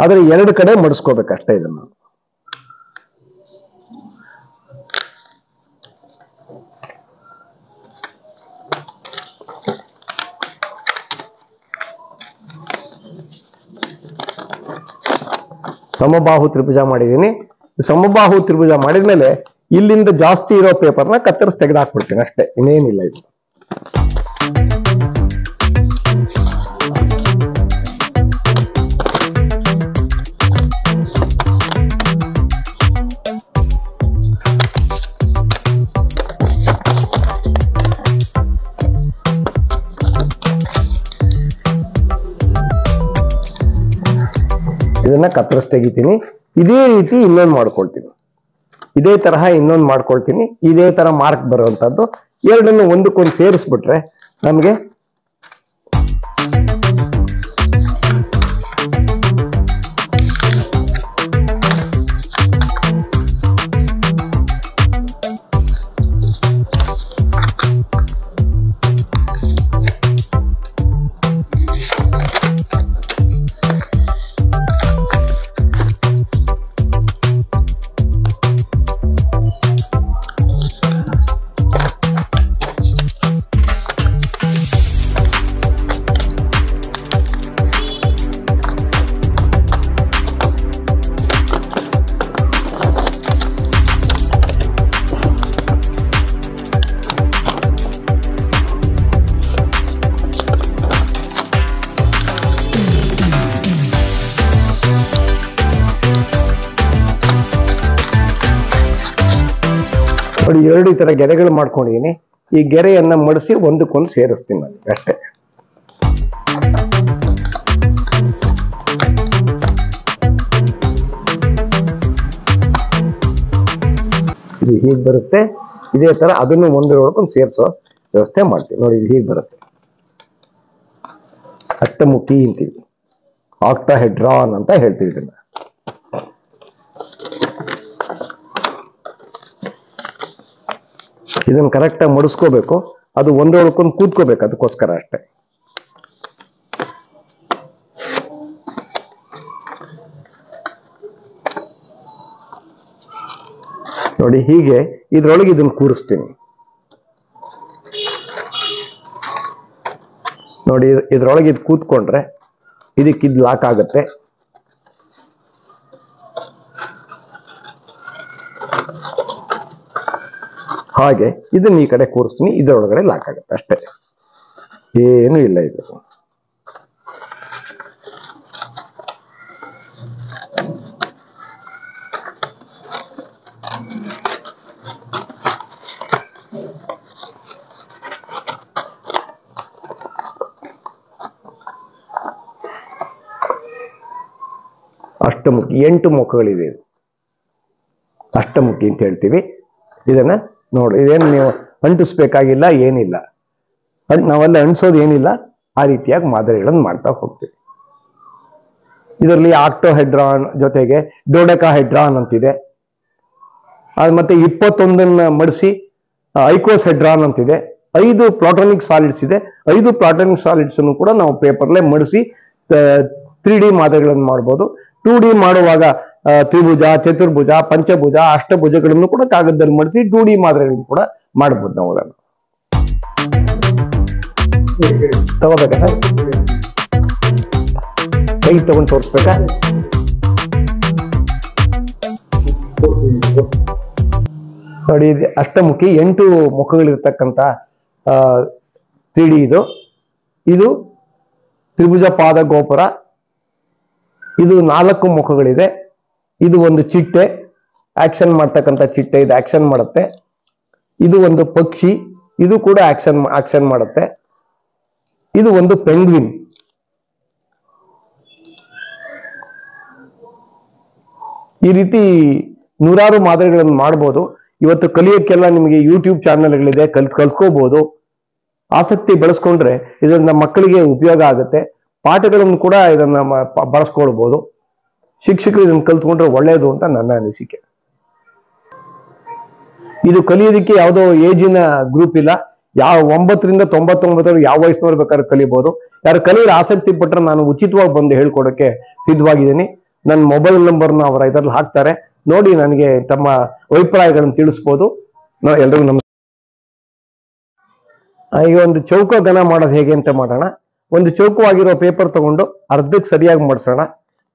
ಆದ್ರೆ 2 ಕಡೆ ಮಡಿಸ್ಕೋಬೇಕಷ್ಟೇ ಇದನ್ನು. ಸಮಬಾಹು ತ್ರಿಭುಜ ಮಾಡಿದ್ದೀನಿ. ಸಮಬಾಹು ತ್ರಿಭುಜ ಮಾಡಿದ್ಮೇಲೆ ಇಲ್ಲಿಂದ ಜಾಸ್ತಿ ಇರೋ ಪೇಪರ್ನ ಕತ್ತರಿಸಿ ತೆಗೆದಾಕ್ಬಿಡ್ತೀನಿ ಅಷ್ಟೇ, ಇನ್ನೇನಿಲ್ಲ ಇದು. ಇದನ್ನ ಕತ್ತರಿಸಿ ತೆಗಿತೀನಿ. ಇದೇ ರೀತಿ ಇನ್ನೊಂದು ಮಾಡ್ಕೊಳ್ತೀನಿ. ಇದೇ ತರಹ ಇನ್ನೊಂದು ಮಾಡ್ಕೊಳ್ತೀನಿ. ಇದೇ ತರ ಮಾರ್ಕ್ ಬರುವಂತದ್ದು. ಎರಡನ್ನು ಒಂದಕ್ಕೊಂದು ಸೇರಿಸ್ಬಿಟ್ರೆ ನಮ್ಗೆ ನೋಡಿ 2 ಈ ತರ ಗೆರೆಗಳು ಮಾಡ್ಕೊಂಡಿದೀನಿ. ಈ ಗೆರೆಯನ್ನ ಮಡಿಸಿ ಒಂದಕ್ಕೊಂದು ಸೇರಿಸ್ತೀನಿ ನಾನು ಅಷ್ಟೇ. ಇದು ಹೀಗೆ ಬರುತ್ತೆ. ಇದೇ ತರ ಅದನ್ನು ಒಂದರೊಳಗೊಂದು ಸೇರಿಸೋ ವ್ಯವಸ್ಥೆ ಮಾಡ್ತೀವಿ. ನೋಡಿ ಇದು ಹೀಗೆ ಬರುತ್ತೆ. ಅಷ್ಟಮುಖಿ ಅಂತೀವಿ, ಆಕ್ಟಾಹೆಡ್ರಾನ್ ಅಂತ ಹೇಳ್ತೀವಿ ಇದನ್ನ. ಇದನ್ನ ಕರೆಕ್ಟ್ ಆಗಿ ಮಡಿಸ್ಕೋಬೇಕು, ಅದು ಒಂದರೊಳಗೊಂದು ಕೂತ್ಕೋಬೇಕು, ಅದಕ್ಕೋಸ್ಕರ ಅಷ್ಟೇ. ನೋಡಿ ಹೀಗೆ ಇದ್ರೊಳಗೆ ಇದನ್ನ ಕೂರಿಸ್ತೀನಿ. ನೋಡಿ ಇದ್ರೊಳಗೆ ಇದು ಕೂತ್ಕೊಂಡ್ರೆ ಇದಕ್ಕಿದ್ ಲಾಕ್ ಆಗುತ್ತೆ. ಹಾಗೆ ಇದನ್ನ ಈ ಕಡೆ ಕೂರಿಸ್ತೀನಿ, ಇದರೊಳಗಡೆ ಲಾಕ್ ಆಗುತ್ತೆ ಅಷ್ಟೇ, ಏನು ಇಲ್ಲ ಇದು. ಅಷ್ಟಮುಖಿ 8 ಮುಖಗಳಿದೆ. ಇದು ಅಷ್ಟಮುಖಿ ಅಂತ ಹೇಳ್ತೀವಿ ಇದನ್ನ. ನೋಡಿ ಇದೇನು ನೀವು ಅಂಟಿಸ್ಬೇಕಾಗಿಲ್ಲ, ಏನಿಲ್ಲ, ನಾವೆಲ್ಲ ಅಂಟಿಸೋದು ಏನಿಲ್ಲ. ಆ ರೀತಿಯಾಗಿ ಮಾದರಿಗಳನ್ನು ಮಾಡ್ತಾ ಹೋಗ್ತೀವಿ. ಇದರಲ್ಲಿ ಆಕ್ಟೋಹೆಡ್ರಾನ್ ಜೊತೆಗೆ ಡೋಡೆಕಾಹೆಡ್ರಾನ್ ಅಂತಿದೆ. ಅದು ಮತ್ತೆ 21 ಮಡಿಸಿ ಐಕೋಸೆಡ್ರಾನ್ ಅಂತಿದೆ. 5 ಪ್ಲಾಟೋನಿಕ್ ಸಾಲಿಡ್ಸ್ ಇದೆ. 5 ಪ್ಲಾಟೋನಿಕ್ ಸಾಲಿಡ್ಸ್ ಅನ್ನು ಕೂಡ ನಾವು ಪೇಪರ್ಲೆ ಮಡಿಸಿ 3D ಮಾದರಿಗಳನ್ನು ಮಾಡ್ಬೋದು. 2D ಮಾಡುವಾಗ ತ್ರಿಭುಜ, ಚತುರ್ಭುಜ, ಪಂಚಭುಜ, ಅಷ್ಟಭುಜಗಳನ್ನು ಕೂಡ ಕಾಗದದಲ್ಲಿ ಮಡಿಸಿ 2D ಮಾದರಿಗಳನ್ನು ಕೂಡ ಮಾಡ್ಬೋದು ನಾವು. ಅದನ್ನು ತಗೋಬೇಕಾ ಸರ್? ಕೈ ತಗೊಂಡು ತೋರಿಸ್ಬೇಕಾ? ನೋಡಿ ಅಷ್ಟಮುಖಿ 8 ಮುಖಗಳಿರ್ತಕ್ಕಂಥ 3D ಇದು ತ್ರಿಭುಜ ಪಾದ ಗೋಪುರ. ಇದು 4 ಮುಖಗಳಿದೆ. ಇದು ಒಂದು ಚಿಟ್ಟೆ, ಆಕ್ಷನ್ ಮಾಡ್ತಕ್ಕಂಥ ಚಿಟ್ಟೆ, ಇದು ಆಕ್ಷನ್ ಮಾಡುತ್ತೆ. ಇದು ಒಂದು ಪಕ್ಷಿ, ಇದು ಕೂಡ ಆಕ್ಷನ್ ಮಾಡುತ್ತೆ. ಇದು ಒಂದು ಪೆಂಗ್ವಿನ್. ಈ ರೀತಿ ನೂರಾರು ಮಾದರಿಗಳನ್ನು ಮಾಡ್ಬೋದು. ಇವತ್ತು ಕಲಿಯಕ್ಕೆಲ್ಲ ನಿಮಗೆ ಯೂಟ್ಯೂಬ್ ಚಾನೆಲ್ಗಳಿದೆ, ಕಲ್ತ್ಕೋಬಹುದು. ಆಸಕ್ತಿ ಬೆಳೆಸ್ಕೊಂಡ್ರೆ ಇದರಿಂದ ಮಕ್ಕಳಿಗೆ ಉಪಯೋಗ ಆಗುತ್ತೆ. ಪಾಠಗಳನ್ನು ಕೂಡ ಇದನ್ನ ಬಳಸ್ಕೊಳ್ಬಹುದು. ಶಿಕ್ಷಕರು ಇದನ್ನು ಕಲ್ತ್ಕೊಂಡ್ರೆ ಒಳ್ಳೆಯದು ಅಂತ ನನ್ನ ಅನಿಸಿಕೆ. ಇದು ಕಲಿಯೋದಕ್ಕೆ ಯಾವುದೋ ಏಜಿನ ಗ್ರೂಪ್ ಇಲ್ಲ. 9 ರಿಂದ 99 ಯಾವ ವಯಸ್ಸಿನವ್ರು ಬೇಕಾದ್ರೆ ಕಲಿಬಹುದು. ಯಾರು ಕಲಿಯೋರು ಆಸಕ್ತಿ ಪಟ್ಟರೆ ನಾನು ಉಚಿತವಾಗಿ ಬಂದು ಹೇಳ್ಕೊಡಕ್ಕೆ ಸಿದ್ಧವಾಗಿದ್ದೀನಿ. ನನ್ನ ಮೊಬೈಲ್ ನಂಬರ್ನ ಅವರ ಇದರಲ್ಲಿ ಹಾಕ್ತಾರೆ, ನೋಡಿ ನನಗೆ ತಮ್ಮ ಅಭಿಪ್ರಾಯಗಳನ್ನು ತಿಳಿಸ್ಬೋದು. ಎಲ್ರಿಗೂ ನಮಸ್ಕಾರ. ಈಗ ಒಂದು ಚೌಕ ಘನ ಮಾಡೋದು ಹೇಗೆ ಅಂತ ಮಾಡೋಣ. ಒಂದು ಚೌಕವಾಗಿರೋ ಪೇಪರ್ ತಗೊಂಡು ಅರ್ಧಕ್ಕೆ ಸರಿಯಾಗಿ ಮಡಿಸೋಣ.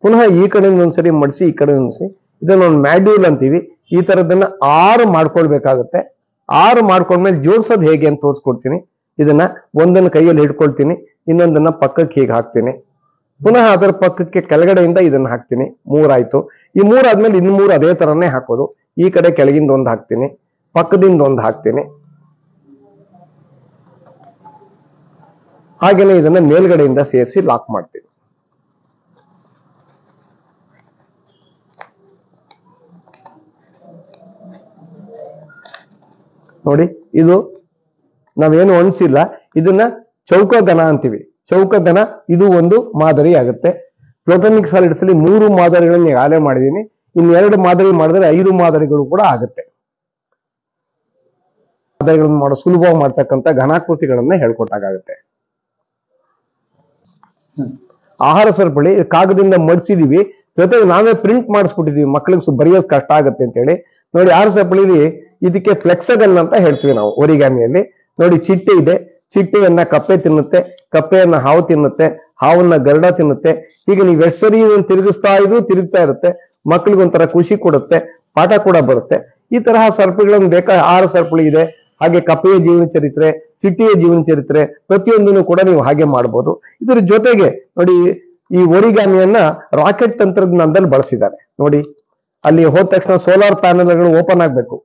ಪುನಃ ಈ ಕಡೆಯಿಂದ ಒಂದ್ಸರಿ ಮಡಿಸಿ, ಈ ಕಡೆ ಒಂದ್ಸರಿ. ಇದನ್ನ ಒಂದು ಮ್ಯಾಡ್ಯೂಲ್ ಅಂತೀವಿ. ಈ ತರದನ್ನ 6 ಮಾಡ್ಕೊಳ್ಬೇಕಾಗುತ್ತೆ. 6 ಮಾಡ್ಕೊಂಡ್ಮೇಲೆ ಜೋಡಿಸೋದು ಹೇಗೆ ಅಂತ ತೋರಿಸ್ಕೊಡ್ತೀನಿ. ಇದನ್ನ ಒಂದನ್ನು ಕೈಯಲ್ಲಿ ಹಿಡ್ಕೊಳ್ತೀನಿ, ಇನ್ನೊಂದನ್ನ ಪಕ್ಕಕ್ಕೆ ಹೀಗೆ ಹಾಕ್ತೀನಿ. ಪುನಃ ಅದರ ಪಕ್ಕಕ್ಕೆ ಕೆಳಗಡೆಯಿಂದ ಇದನ್ನ ಹಾಕ್ತೀನಿ. 3 ಆಯ್ತು. ಈ 3 ಆದ್ಮೇಲೆ ಇನ್ನು 3 ಅದೇ ತರನೇ ಹಾಕೋದು. ಈ ಕಡೆ ಕೆಳಗಿಂದ ಒಂದು ಹಾಕ್ತೀನಿ, ಪಕ್ಕದಿಂದ ಒಂದು ಹಾಕ್ತೀನಿ. ಹಾಗೇನೆ ಇದನ್ನ ಮೇಲ್ಗಡೆಯಿಂದ ಸೇರಿಸಿ ಲಾಕ್ ಮಾಡ್ತೀನಿ. ನೋಡಿ ಇದು ನಾವೇನು ಅಣಿಸಿಲ್ಲ, ಇದನ್ನ ಚೌಕ ಘನ ಅಂತೀವಿ. ಚೌಕ ಘನ ಇದು ಒಂದು ಮಾದರಿ ಆಗುತ್ತೆ. ಪ್ಲಾಟೋನಿಕ್ ಸಾಲಿಡ್ಸ್ ಅಲ್ಲಿ 3 ಮಾದರಿಗಳನ್ನು ಈಗಾಗಲೇ ಮಾಡಿದ್ದೀನಿ. ಇನ್ನು 2 ಮಾದರಿ ಮಾಡಿದ್ರೆ 5 ಮಾದರಿಗಳು ಕೂಡ ಆಗುತ್ತೆ. ಮಾದರಿಗಳನ್ನು ಮಾಡೋ ಸುಲಭವಾಗಿ ಮಾಡ್ತಕ್ಕಂಥ ಘನಾಕೃತಿಗಳನ್ನ ಹೇಳ್ಕೊಟ್ಟಾಗುತ್ತೆ. ಆಹಾರ ಸರಪಳಿ ಕಾಗದಿಂದ ಮಡಿಸಿದೀವಿ, ಜೊತೆಗೆ ನಾವೇ ಪ್ರಿಂಟ್ ಮಾಡಿಸ್ಬಿಟ್ಟಿದೀವಿ, ಮಕ್ಕಳಿಗೆ ಬರೆಯೋದು ಕಷ್ಟ ಆಗುತ್ತೆ ಅಂತ ಹೇಳಿ. ನೋಡಿ ಆಹಾರ ಸರಪಳಿಲಿ ಇದಕ್ಕೆ ಫ್ಲೆಕ್ಸಗನ್ ಅಂತ ಹೇಳ್ತೀವಿ ನಾವು ಒರಿಗಾಮಿಯಲ್ಲಿ. ನೋಡಿ ಚಿಟ್ಟೆ ಇದೆ, ಚಿಟ್ಟೆಯನ್ನ ಕಪ್ಪೆ ತಿನ್ನುತ್ತೆ, ಕಪ್ಪೆಯನ್ನ ಹಾವು ತಿನ್ನುತ್ತೆ, ಹಾವನ್ನ ಗರುಡ ತಿನ್ನುತ್ತೆ. ಹೀಗೆ ನೀವು ಎಷ್ಟು ಸರಿ ತಿರುಗಿಸ್ತಾ ತಿರುಗ್ತಾ ಇರುತ್ತೆ. ಮಕ್ಕಳಿಗೆ ಒಂಥರ ಖುಷಿ ಕೊಡುತ್ತೆ, ಪಾಠ ಕೂಡ ಬರುತ್ತೆ. ಈ ತರಹ ಸರಪಳಿಗಳನ್ನು ಆಹಾರ ಸರಪಳಿ ಇದೆ. ಹಾಗೆ ಕಪ್ಪೆಯ ಜೀವನ ಚರಿತ್ರೆ, ಚಿಟ್ಟೆಯ ಜೀವನ ಚರಿತ್ರೆ, ಪ್ರತಿಯೊಂದನ್ನು ಕೂಡ ನೀವು ಹಾಗೆ ಮಾಡಬಹುದು. ಇದರ ಜೊತೆಗೆ ನೋಡಿ ಈ ಒರಿಗಾಮಿಯನ್ನ ರಾಕೆಟ್ ತಂತ್ರಜ್ಞಾನದಲ್ಲಿ ಬಳಸಿದ್ದಾರೆ. ನೋಡಿ ಅಲ್ಲಿ ಹೋದ ತಕ್ಷಣ ಸೋಲಾರ್ ಪ್ಯಾನೆಲ್ಗಳು ಓಪನ್ ಆಗ್ಬೇಕು.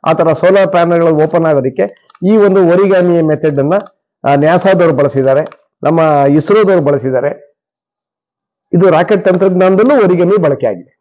ಆ ತರ ಸೋಲಾರ್ ಪ್ಯಾನಲ್ಗಳು ಓಪನ್ ಆಗೋದಕ್ಕೆ ಈ ಒಂದು ಒರಿಗಾಮಿ ಮೆಥಡ್ ಅನ್ನ ನ್ಯಾಸಾದವರು ಬಳಸಿದ್ದಾರೆ, ನಮ್ಮ ಇಸ್ರೋದವರು ಬಳಸಿದ್ದಾರೆ. ಇದು ರಾಕೆಟ್ ತಂತ್ರಜ್ಞಾನದಲ್ಲೂ ಒರಿಗಾಮಿ ಬಳಕೆ ಆಗಿದೆ.